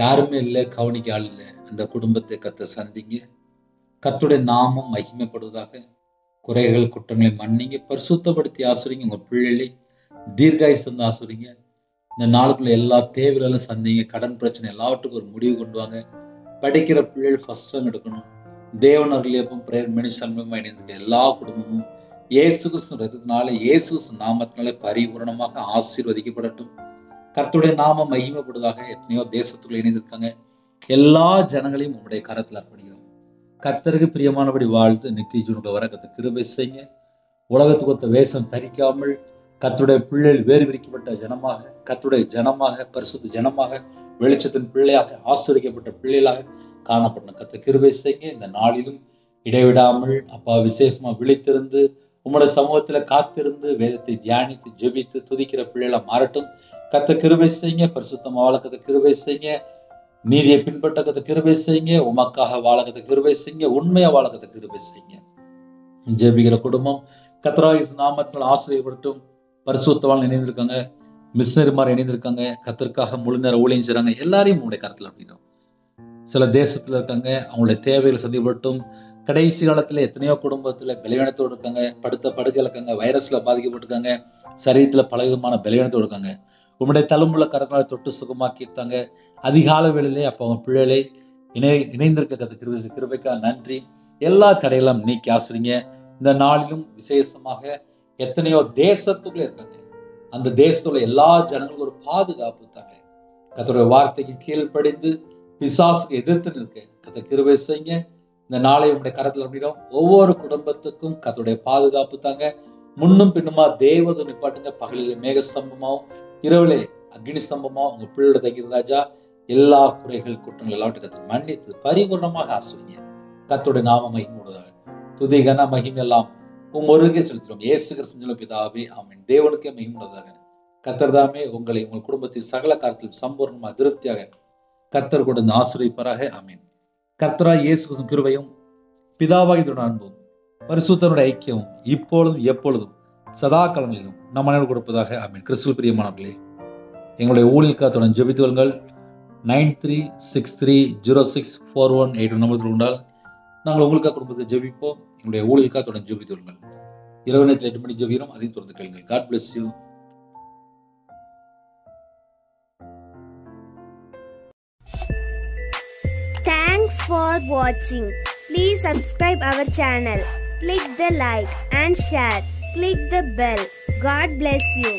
யாருமே இல்லை, கவனிக்க ஆள் இல்லை. அந்த குடும்பத்தை கர்த்தர் சந்திங்க. கர்த்தருடைய நாமம் மகிமைப்படுவதாக. குறைகள் குற்றங்களை மன்னிங்க, பரிசுத்தப்படுத்தி ஆசுரிங்க. உங்க பிள்ளைகளை தீர்காயுசு தந்து ஆசுரிங்க. இந்த நாளுக்குள்ள எல்லா தேவைகளும் சந்திங்க. கடன் பிரச்சனை எல்லாவற்றுக்கும் ஒரு முடிவு கொண்டு வாங்க. படிக்கிற பிள்ளைகள் ஃபர்ஸ்ட் ரேங்க் எடுக்கணும். தேவனர்களியப்பம் பிரேயர் மினிஸ்டர் மூலமா இணைந்திருக்க எல்லா குடும்பமும் இயேசு கிறிஸ்து ரத்தத்தினால, இயேசு கிறிஸ்து நாமத்தினாலே பரிபூரணமாக ஆசீர்வதிக்கப்படட்டும். கர்த்தருடைய நாமம் மகிமைப்படுவதாக. எத்தனையோ தேசத்துக்குள்ள இணைந்திருக்காங்க. எல்லா ஜனங்களையும் உங்களுடைய கரத்தில் அர்ப்பணிக்கிறோம். கர்த்தருக்கு பிரியமானபடி வாழ்த்து நித்திய ஜீவனுக்குள்ள வர கர்த்தர் கிருபை செய்யுங்க. உலகத்துக்கு ஒத்த வேஷம் தரிக்காமல் கர்த்தருடைய பிள்ளைகள் வேறு விரிக்கப்பட்ட ஜனமாக, கர்த்தருடைய ஜனமாக, பரிசுத்த ஜனமாக, வெளிச்சத்தின் பிள்ளையாக, ஆசீர்வதிக்கப்பட்ட பிள்ளைகளாக காணப்படணும். கர்த்தர் கிருபை செய்யுங்க. இந்த நாளிலும் இடைவிடாமல் அப்பா விசேஷமா விழித்திருந்து உம்முடைய சமூகத்துல காத்திருந்து வேதத்தை தியானித்து ஜெபித்து துதிக்கிற பிள்ளைகளா மாறட்டும். கர்த்தர் கிருபை செய்யுங்க. பரிசுத்தமா வாழ கர்த்தர் கிருபை செய்யுங்க. நீதியை பின்பற்ற கர்த்தர் கிருபை செய்யுங்க. உமக்காக வாழ கர்த்தர் கிருபை செய்யுங்க. உண்மையா வாழ கர்த்தர் கிருபை செய்யுங்க. ஜெபிக்கிற குடும்பம் கர்த்தராகிய நாமத்தினால் ஆசீர்வதிக்கப்படட்டும். பரிசுத்தவான் இணைந்திருக்காங்க, மிஷனரிமார் இணைந்திருக்காங்க, கர்த்தருக்காக முழு நேர ஊழியம் செய்றாங்க. எல்லாரையும் உங்களுடைய கருத்துல அப்படின்னா சில தேசத்துல இருக்காங்க, அவங்களுடைய தேவைகள் சந்திக்கப்பட்டும். கடைசி காலத்துல எத்தனையோ குடும்பத்துல பலவீனத்தோடு இருக்காங்க, படுத்த படுக்கையில இருக்காங்க, வைரஸ்ல பாதிக்கப்பட்டிருக்காங்க, சரீரத்துல பல விதமான பலவீனத்தோடு இருக்காங்க. உங்களுடைய தழும்புள்ள கரத்தினால தொட்டு சுகமாக்கிட்டாங்க. அதிகால வேளையிலே அப்போ அவங்க பிள்ளைகளை இணைந்திருக்க கத்த கிருபைக்காக நன்றி. எல்லா தடையெல்லாம் நீக்கி ஆசிரிங்க. இந்த நாளிலும் விசேஷமாக எத்தனையோ தேசத்துக்குள்ளே இருக்காங்க, அந்த தேசத்துல எல்லா ஜனங்களுக்கும் ஒரு பாதுகாப்பு தாங்க. கர்த்தருடைய வார்த்தைக்கு கீழ்ப்படிந்து பிசாசுக்கு எதிர்த்து நிற்க கத்த கிருபை செய்யுங்க. இந்த நாளை உங்களுடைய கரத்தில் அப்படின்னா ஒவ்வொரு குடும்பத்துக்கும் கர்த்தருடைய பாதுகாப்பு தாங்க. முன்னும் பின்னுமா தேவதை நிப்பாட்டுங்க. பகலிலே மேக ஸ்தம்பமாவும் இரவிலே அக்னி ஸ்தம்பமாவும் உங்க பிள்ளையோட தங்கிற ராஜா எல்லா குறைகள் குற்றங்கள் எல்லாவற்றையும் கர்த்தர் மன்னித்து பரிபூர்ணமாக ஆசிரிங்க. கர்த்தருடைய நாம மகிமையுள்ளதாக. துதி கன மகிமை எல்லாம் ஒருவருக்கே செலுத்தினோம். இயேசு கிறிஸ்து பிதாவே ஆமென். தேவனுக்கே மகிமையுள்ளதாக. கர்த்தர் தாமே உங்களை உங்கள் குடும்பத்தில் சகல காரியத்திலும் சம்பூர்ணமாக திருப்தியாக கர்த்தர் கொடுத்து ஆசீர்வதிப்பாராக. ஆமென். கர்த்தராகிய இயேசு கிறிஸ்துவின் கிருபையும் பிதாவாகிய அன்பும் பரிசுத்தருடைய ஐக்கியமும் இப்பொழுதும் எப்பொழுதும் சதா காலங்களிலும் நம் அனைவரும் கொடுப்பதாக. ஆமென். கிறிஸ்துவில் பிரியமானவர்களே, எங்களுடைய ஊழியக்காரத்துடன் ஜெபித்து கொள்ளுங்கள். 9363064181 நம்பர் உண்டால் நாங்கள் உங்களுக்காக குடும்பத்தை ஜெபிப்போம். எங்களுடைய ஊழியக்காரத்துடன் ஜெபித்து கொள்ளுங்கள். இரவு நேரத்தில் 8 மணி ஜெபிக்கிறோம். அதையும் தொடர்ந்து கேளுங்கள். God bless you. Thanks for watching. Please subscribe our channel. Click the like and share. Click the bell. God bless you.